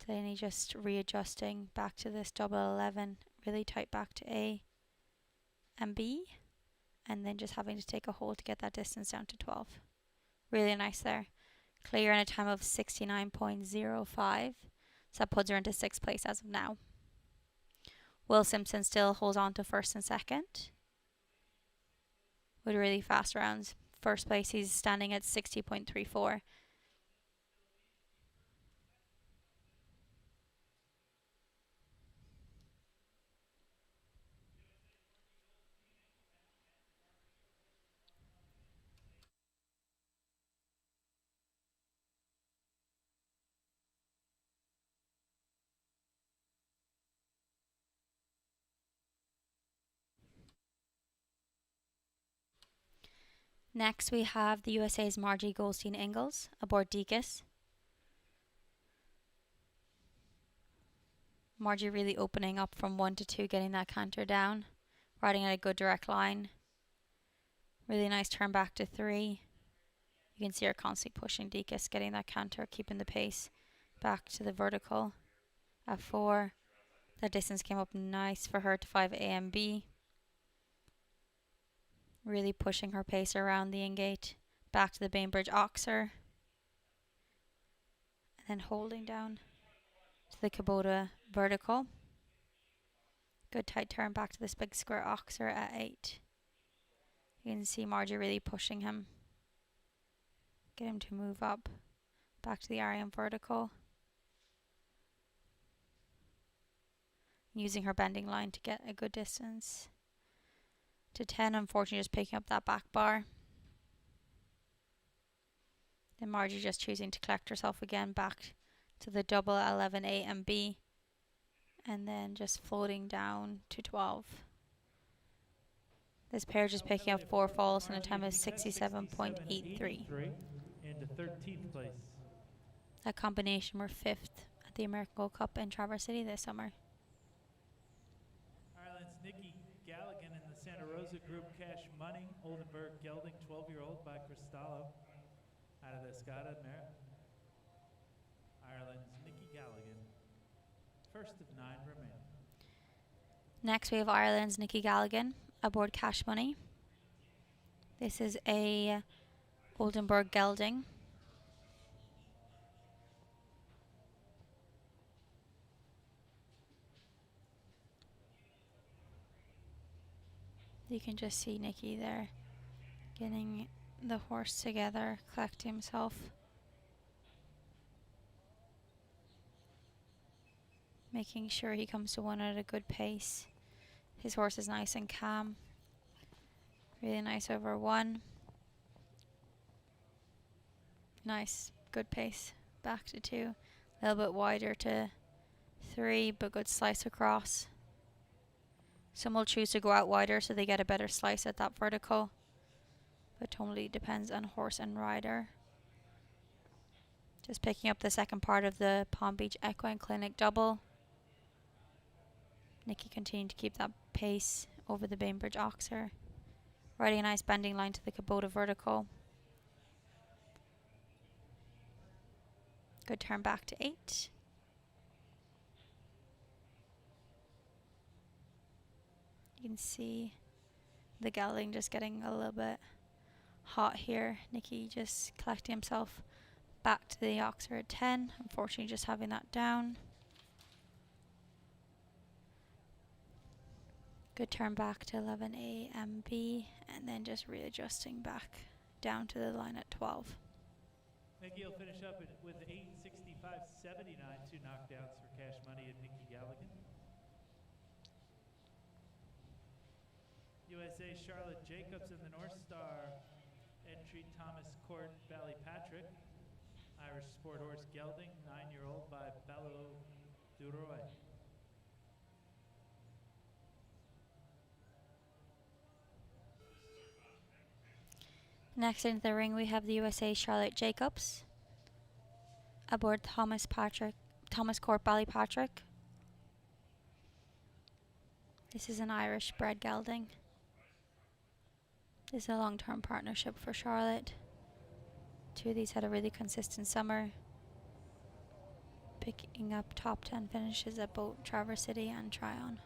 Delaney just readjusting back to this double 11. Really tight back to A and B. And then just having to take a hold to get that distance down to 12. Really nice there. Clear in a time of 69.05. So that puts her into 6th place as of now. Will Simpson still holds on to 1st and 2nd. With really fast rounds. 1st place, he's standing at 60.34. Next, we have the USA's Margie Goldstein-Engle aboard Deaconess. Margie really opening up from 1 to 2, getting that canter down. Riding at a good direct line. Really nice turn back to 3. You can see her constantly pushing Deaconess, getting that canter, keeping the pace back to the vertical at 4. That distance came up nice for her to 5 A and B. Really pushing her pace around the ingate. Back to the Bainbridge Oxer. And then holding down to the Kubota vertical. Good tight turn back to this big square Oxer at 8. You can see Margie really pushing him. Get him to move up. Back to the Ariane vertical. Using her bending line to get a good distance. To 10, unfortunately just picking up that back bar. Then Margie just choosing to collect herself again back to the double 11 A and B. And then just floating down to 12. This pair just picking up 4 falls in a time of 67.83. Into 13th place. That combination were 5th at the American Gold Cup in Traverse City this summer. Ireland's Nikki Galligan in the Santa Rosa Group Cash Money. Oldenburg gelding, 12-year-old by Cristallo. Out of the Escada Mare. Ireland's Nikki Galligan. 1st of 9 remaining. Next we have Ireland's Nikki Galligan aboard Cash Money. This is a Oldenburg gelding. You can just see Nikki there getting the horse together, collecting himself. Making sure he comes to one at a good pace. His horse is nice and calm. Really nice over 1. Nice, good pace. Back to 2. A little bit wider to 3, but good slice across. Some will choose to go out wider so they get a better slice at that vertical. But totally depends on horse and rider. Just picking up the second part of the Palm Beach Equine Clinic double. Nikki continuing to keep that pace over the Bainbridge Oxer. Riding a nice bending line to the Kubota vertical. Good turn back to 8. You can see the gelding just getting a little bit hot here. Nikki just collecting himself back to the Oxer at 10. Unfortunately just having that down. Good turn back to 11A MB and then just readjusting back down to the line at 12. Nikki will finish up with 8:65.79, 2 knockdowns for cash money and Nikki Galligan. USA Charlotte Jacobs in the North Star. Entry Thomas Court Ballypatrick. Irish Sport Horse Gelding, 9-year-old by Bello Duroy. Next into the ring we have the USA Charlotte Jacobs. Aboard Thomas Court Ballypatrick. This is an Irish bred gelding. This is a long-term partnership for Charlotte. 2 of these had a really consistent summer. Picking up top 10 finishes at both Traverse City and Tryon.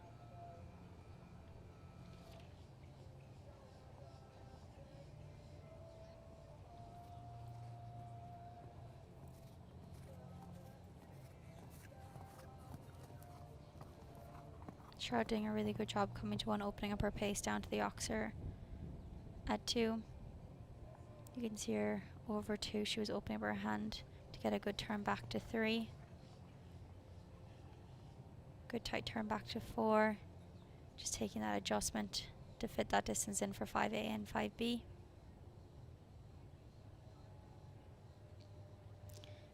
Charlotte doing a really good job coming to 1, opening up her pace down to the Oxer at 2. You can see her over 2. She was opening up her hand to get a good turn back to 3. Good tight turn back to 4. Just taking that adjustment to fit that distance in for 5A and 5B.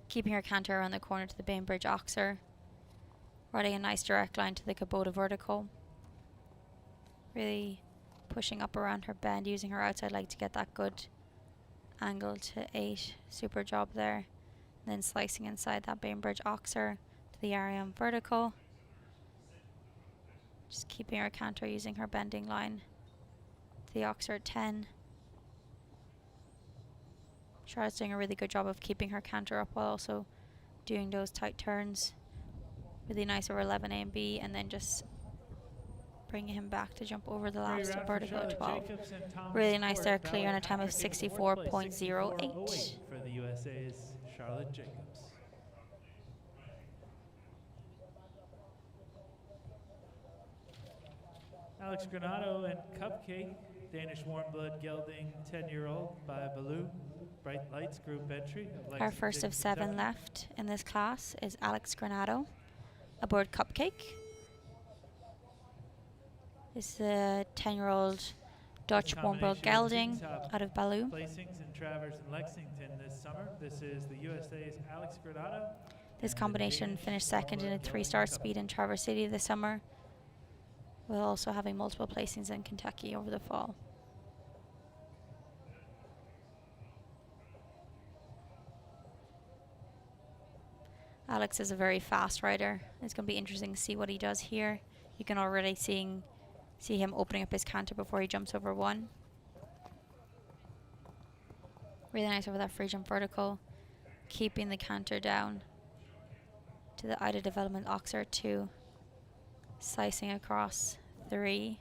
Keeping her canter around the corner to the Bainbridge Oxer. Riding a nice direct line to the Kubota vertical. Really pushing up around her bend, using her outside leg to get that good angle to 8. Super job there. And then slicing inside that Bainbridge Oxer to the Ariam vertical. Just keeping her canter, using her bending line to the Oxer at 10. Charlotte's doing a really good job of keeping her canter up while also doing those tight turns. Really nice over 11A and B, and then just bringing him back to jump over the last vertical at 12. Really nice there, clear on a time of 64.08. For the USA's Charlotte Jacobs. Alex Granato and Cupcake, Danish warm blood gelding, 10-year-old by Baloo. Bright Lights group entry. Our first of 7 left in this class is Alex Granato aboard Cupcake. This is a 10-year-old Dutch warm blood gelding out of Baloo. Placings in Travers and Lexington this summer. This is the USA's Alex Granato. This combination finished second in a 3-star speed in Traverse City this summer, while also having multiple placings in Kentucky over the fall. Alex is a very fast rider. It's going to be interesting to see what he does here. You can already see him opening up his canter before he jumps over 1. Really nice over that free jump vertical, keeping the canter down to the Ida Development Oxer 2, slicing across 3.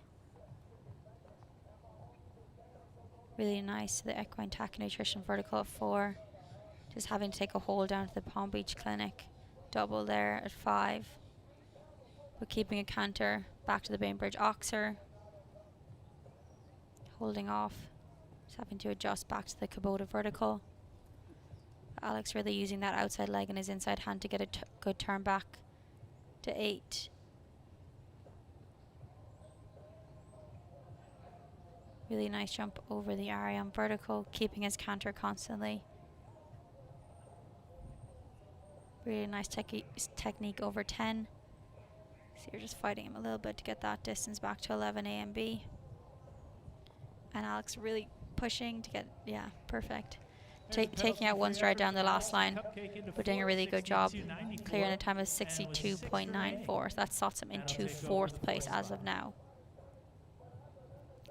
Really nice to the Equine Tack and Nutrition vertical at 4. Just having to take a hold down to the Palm Beach Clinic. Double there at 5. But keeping a canter back to the Bainbridge Oxer. Holding off Just having to adjust back to the Kubota vertical. Alex really using that outside leg and his inside hand to get a good turn back to 8. Really nice jump over the Arian vertical, keeping his canter constantly. Really nice technique over 10. So you're just fighting him a little bit to get that distance back to 11A and B. And Alex really pushing to get, yeah, perfect. Taking out one stride down the last line, but doing a really good job, clearing a time of 62.94. So that slots him into 4th place as of now.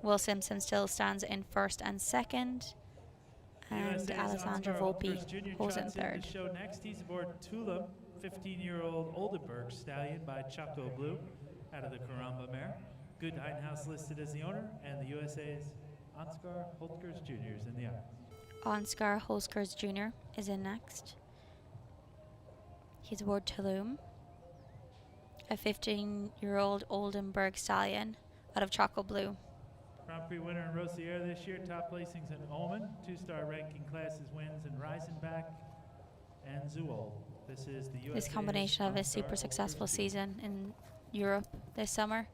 Will Simpson still stands in 1st and 2nd, and Alexandra Volpi holds in 3rd. Show next, he's aboard Tulum, 15-year-old Oldenburg stallion by Choco Blue out of the Karamba mare. Good Heinhaus listed as the owner, and the USA's Ansgar Holtgers Jr. is in the aisle. Ansgar Holtgers Jr. is in next. He's aboard Tulum, a 15-year-old Oldenburg stallion out of Choco Blue. Grand Prix winner in Rosier this year, top placings in Omen, 2-star ranking classes wins in Reisenbach and Zuol. This is the USA's This combination of a super successful season in Europe this summer.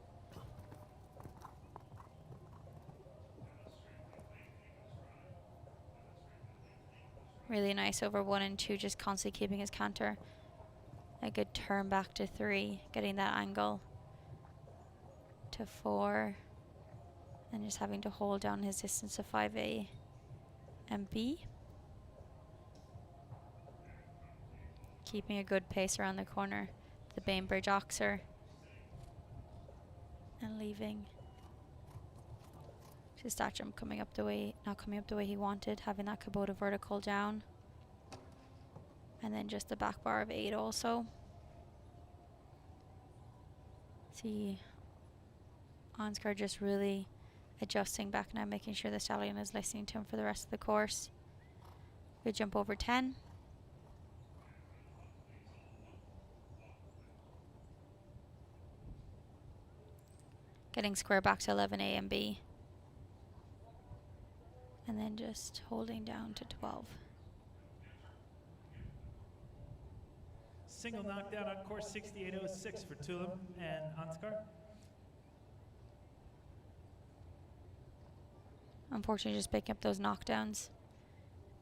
Really nice over 1 and 2, just constantly keeping his canter. A good turn back to 3, getting that angle to 4. And just having to hold down his distance to 5A and B. Keeping a good pace around the corner. The Bainbridge Oxer. And leaving. Just that jump coming up the way, not coming up the way he wanted. Having that Kubota vertical down. And then just the back bar of 8 also. See, Ansgar just really adjusting back now, making sure the stallion is listening to him for the rest of the course. Good jump over 10. Getting square back to 11A and B. And then just holding down to 12. Single knockdown on course 68.06 for Tulum and Ansgar. Unfortunately, just picking up those knockdowns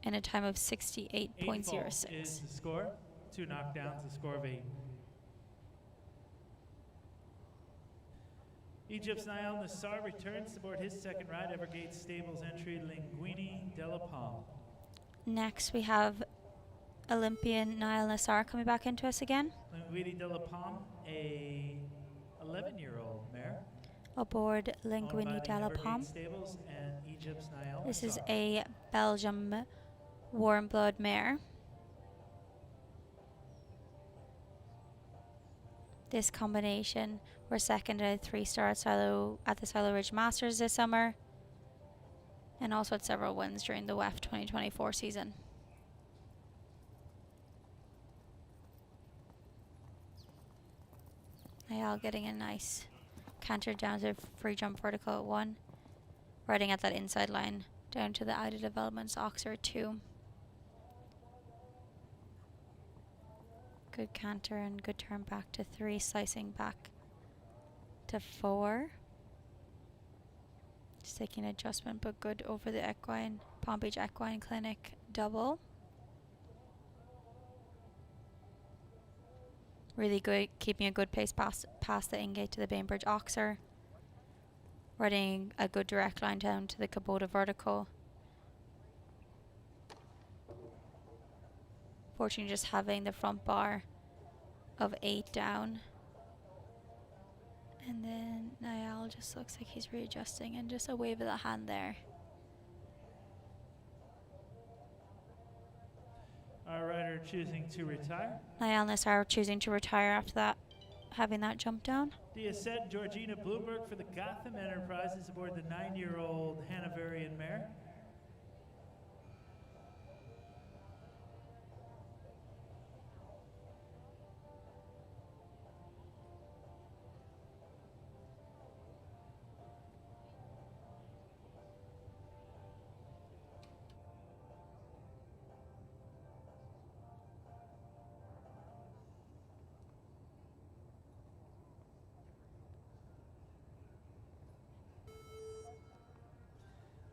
in a time of 68.06. Is the score. 2 knockdowns, a score of 8. Egypt's Nayel Nassar returns aboard his 2nd ride, Evergate Stables entry Linguini de la Palme. Next, we have Olympian Nayel Nassar coming back into us again. Linguini de la Palme, a 11-year-old mare. Aboard Linguini de la Palme. This is a Belgium Warm Blood mare. This combination were 2nd at a 3-star at the Silo Ridge Masters this summer, and also had several wins during the WEF 2024 season. Nayel getting a nice canter down to free jump vertical at 1, riding at that inside line down to the Ida Developments Oxer at 2. Good canter and good turn back to 3, slicing back to 4. Just taking an adjustment, but good over the Equine, Palm Beach Equine Clinic double. Really good, keeping a good pace past the ingate to the Bainbridge Oxer. Riding a good direct line down to the Kubota vertical. Fortunately, just having the front bar of 8 down. And then Nayel just looks like he's readjusting, and just a wave of the hand there. Our rider choosing to retire. Nayel Nassar choosing to retire after that, having that jump down. The Ascent Georgina Bloomberg for the Gotham Enterprises aboard the 9-year-old Hanoverian mare.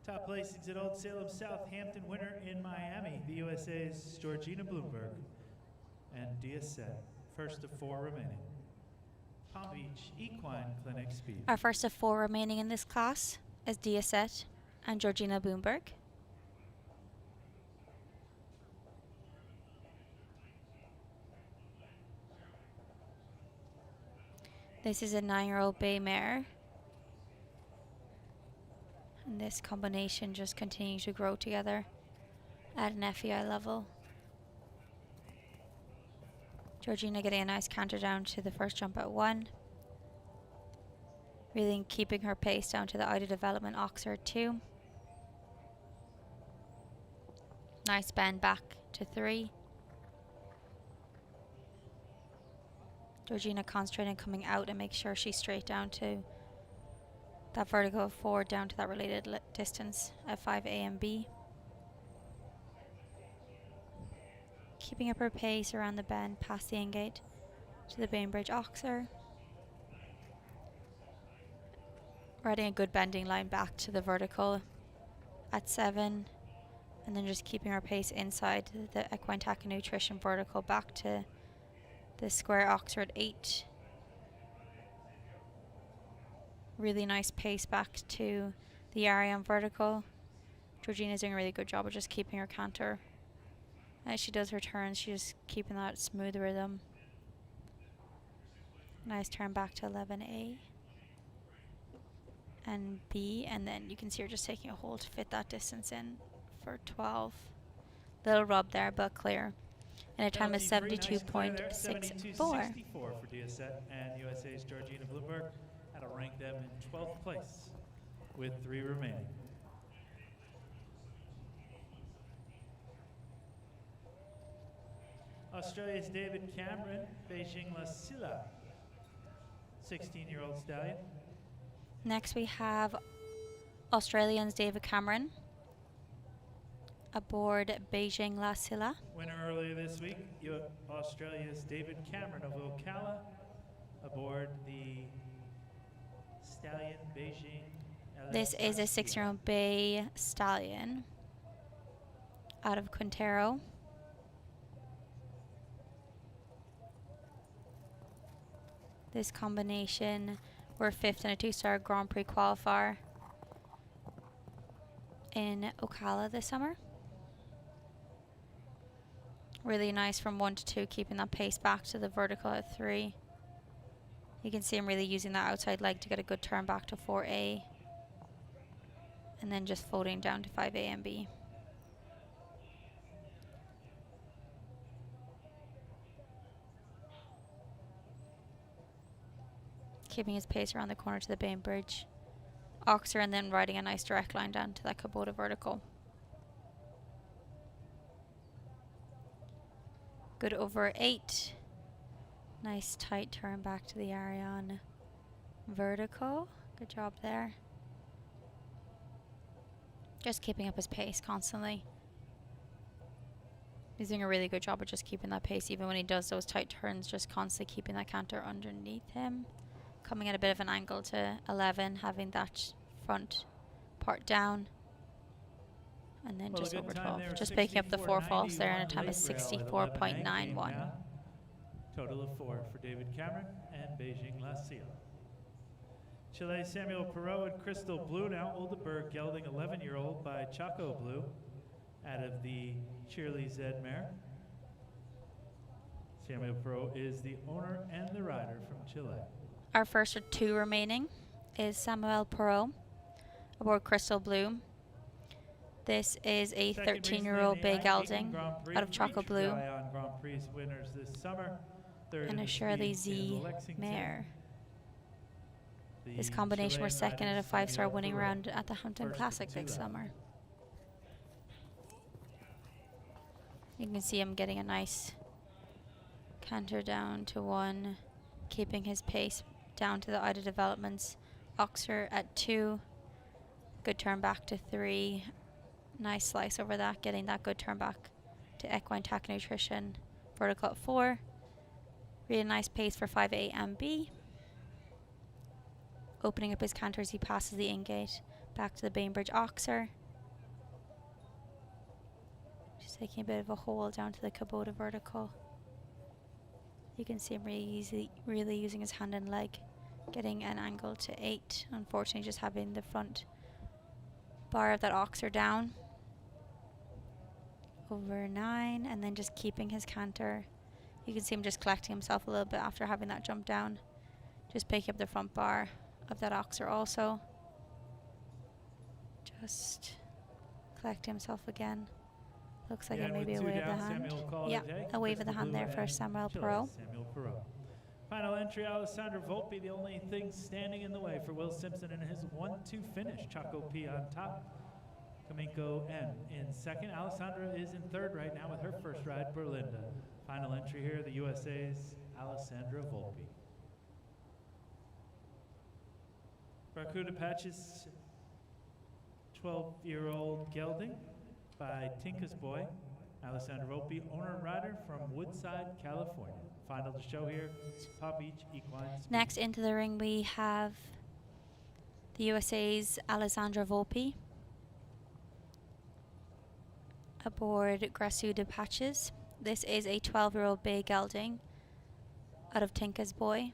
Top placings at Old Salem Southampton winner in Miami, the USA's Georgina Bloomberg and Diaset, first of 4 remaining. Palm Beach Equine Clinic Speed. Our first of 4 remaining in this class is Diaset and Georgina Bloomberg. This is a 9-year-old bay mare. And this combination just continues to grow together at an FEI level. Georgina getting a nice canter down to the first jump at 1. Really keeping her pace down to the Ida Development Oxer at 2. Nice bend back to 3. Georgina concentrating coming out and make sure she's straight down to that vertical of 4, down to that related distance at 5 A and B. Keeping up her pace around the bend past the in-gate to the Bainbridge Oxer. Riding a good bending line back to the vertical at 7. And then just keeping her pace inside the Equine Tack Nutrition vertical back to the square Oxer at 8. Really nice pace back to the Ariane vertical. Georgina's doing a really good job of just keeping her canter. As she does her turns, she's just keeping that smooth rhythm. Nice turn back to 11A and B, and then you can see her just taking a hold to fit that distance in for 12. Little rub there, but clear. And her time is 72.64. for Diaset and USA's Georgina Bloomberg. That'll rank them in 12th place with 3 remaining. Australia's David Cameron, Beijing La Silla, 16-year-old stallion. Next we have Australians David Cameron aboard Beijing La Silla. Winner earlier this week, Australia's David Cameron of Ocala aboard the stallion Beijing. This is a 6-year-old bay stallion out of Quintero. This combination were 5th in a 2-star Grand Prix qualifier in Ocala this summer. Really nice from 1 to 2, keeping that pace back to the vertical at 3. You can see him really using that outside leg to get a good turn back to 4A. And then just folding down to 5A and B. Keeping his pace around the corner to the Bainbridge Oxer, and then riding a nice direct line down to that Kubota vertical. Good over 8. Nice tight turn back to the Ariane vertical. Good job there. Just keeping up his pace constantly. He's doing a really good job of just keeping that pace even when he does those tight turns, just constantly keeping that canter underneath him. Coming at a bit of an angle to 11, having that front part down. And then just over 12. Just picking up the 4 false there, and a time is 64.91. Total of 4 for David Cameron and Beijing La Silla. Chile Samuel Parot and Crystal Blue now. Oldenburg gelding 11-year-old by Chaco Blue out of the Cherie Zed mare. Samuel Parot is the owner and the rider from Chile. Our first of 2 remaining is Samuel Parot aboard Crystal Blue. This is a 13-year-old bay gelding out of Chaco Blue and a Shirley Z mare. This combination were second at a 5-star winning round at the Hampton Classic this summer. You can see him getting a nice canter down to 1, keeping his pace down to the Ida Developments Oxer at 2. Good turn back to 3. Nice slice over that, getting that good turn back to Equine Tack Nutrition vertical at 4. Really nice pace for 5A and B. Opening up his canter as he passes the in-gate Back to the Bainbridge Oxer. Just taking a bit of a hole down to the Kubota vertical. You can see him really using his hand and leg, getting an angle to 8. Unfortunately, just having the front bar of that Oxer down. Over 9, and then just keeping his canter. You can see him just collecting himself a little bit after having that jump down. Just picking up the front bar of that Oxer also. Just collecting himself again. Looks like it may be a wave of the hand. Yeah, a wave of the hand there for Samuel Parot. Final entry, Alexandra Volpi, the only thing standing in the way for Will Simpson in his 1-2 finish. Chaco P on top. Kaminko M in second. Alexandra is in third right now with her first ride, Berlinda. Final entry here, the USA's Alexandra Volpi. Barracuda Patches, 12-year-old gelding by Tinka's Boy. Alexandra Volpi, owner and rider from Woodside, California. Final to show here, Palm Beach Equine. Next into the ring we have the USA's Alexandra Volpi aboard Grasuda Patches. This is a 12-year-old bay gelding out of Tinka's Boy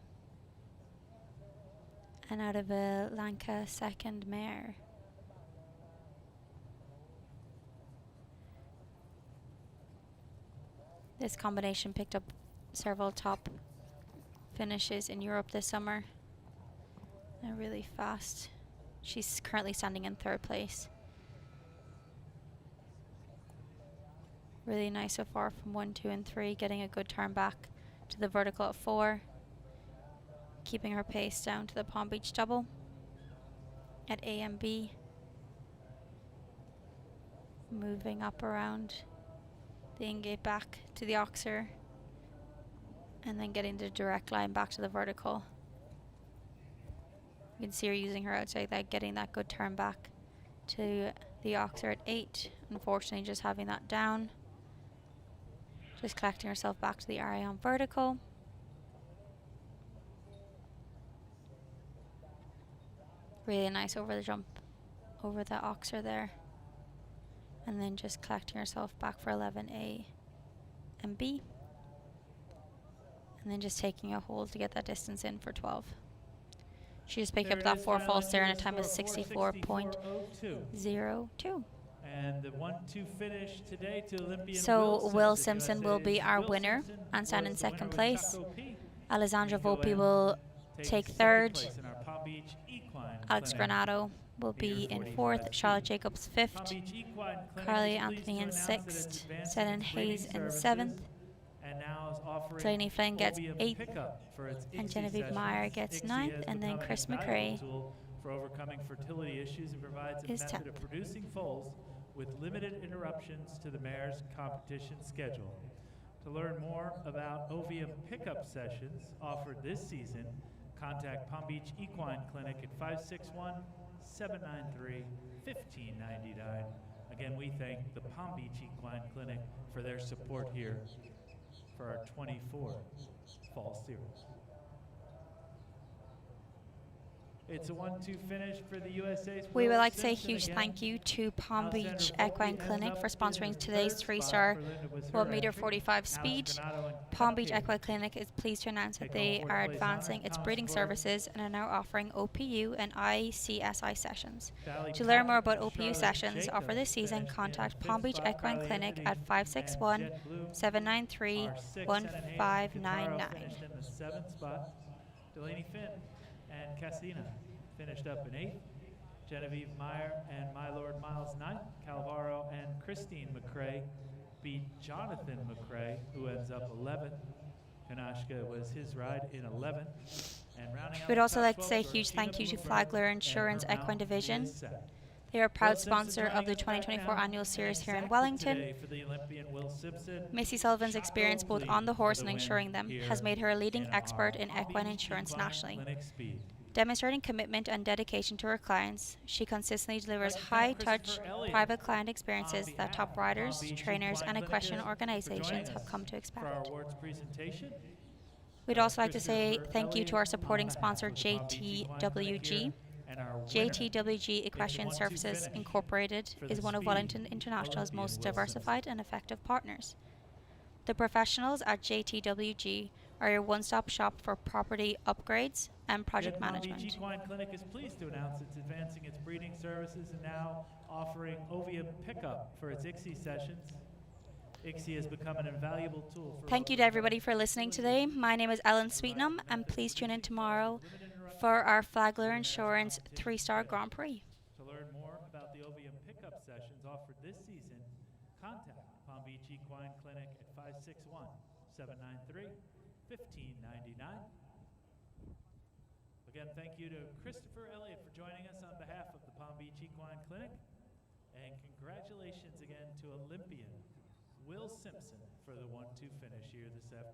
and out of a Lanka second mare. This combination picked up several top finishes in Europe this summer. They're really fast. She's currently standing in third place. Really nice so far from 1, 2, and 3, getting a good turn back to the vertical at 4. Keeping her pace down to the Palm Beach double at A and B. Moving up around the in-gate back to the Oxer. And then getting the direct line back to the vertical. You can see her using her outside leg, getting that good turn back to the Oxer at 8. Unfortunately, just having that down. Just collecting herself back to the Arion vertical. Really nice over the jump over the Oxer there. And then just collecting herself back for 11A and B. And then just taking a hold to get that distance in for 12. She just picked up that 4 false there in a time of 64.02. And the 1-2 finish today to Olympian so Will Simpson will be our winner and stand in second place. Alexandra Volpi will take third. Alex Granato will be in fourth. Charlotte Jacobs 5th. Carly Anthony in 6th. Senan Hayes in 7th. Delaney Flynn gets 8th, and Genevieve Meyer gets 9th, and then Chris McCrae for overcoming fertility issues and provides a method of producing foals with limited interruptions to the mare's competition schedule. To learn more about OVM pickup sessions offered this season, contact Palm Beach Equine Clinic at 561-793-1599. Again, we thank the Palm Beach Equine Clinic for their support here for our 24 fall series. It's a 1-2 finish for the USA's. We would like to say a huge thank you to Palm Beach Equine Clinic for sponsoring today's 3-star 1.45m speed. Palm Beach Equine Clinic is pleased to announce that they are advancing its breeding services and are now offering OPU and ICSI sessions. To learn more about OPU sessions offered this season, contact Palm Beach Equine Clinic at 561-793-1599. Delaney Flynn and Cassina finished up in 8th. Genevieve Meyer and My Lord Miles 9th. Calvaro and Christine McCrae beat Jonathan McCrae, who ends up 11th. Kanashka was his ride in 11th. And rounding out we'd also like to say a huge thank you to Flagler Insurance Equine Division. They are a proud sponsor of the 2024 annual series here in Wellington. Missy Sullivan's experience both on the horse and insuring them has made her a leading expert in equine insurance nationally. Demonstrating commitment and dedication to her clients, she consistently delivers high-touch, private client experiences that top riders, trainers, and equestrian organizations have come to expect. We'd also like to say thank you to our supporting sponsor, JTWG. And our winner JTWG Equestrian in the 1-2 Services finish Incorporated for the is one of Speed Wellington International's Olympian most Will diversified and effective partners. The professionals at JTWG are your one-stop shop for property upgrades and project The Palm Beach management. Equine Clinic is pleased to announce it's advancing its breeding services and now offering Ovia pickup for its ICSI sessions. ICSI has become an invaluable tool for... Thank you to everybody for listening today. My name is Ellen Sweetenham, and please tune in tomorrow for our Flagler Insurance 3-Star Grand Prix. To learn more about the Ovia pickup sessions offered this season, contact Palm Beach Equine Clinic at 561-793-1599. Again, thank you to Christopher Elliott for joining us on behalf of the Palm Beach Equine Clinic. And congratulations again to Olympian Will Simpson for the 1-2 finish here this afternoon.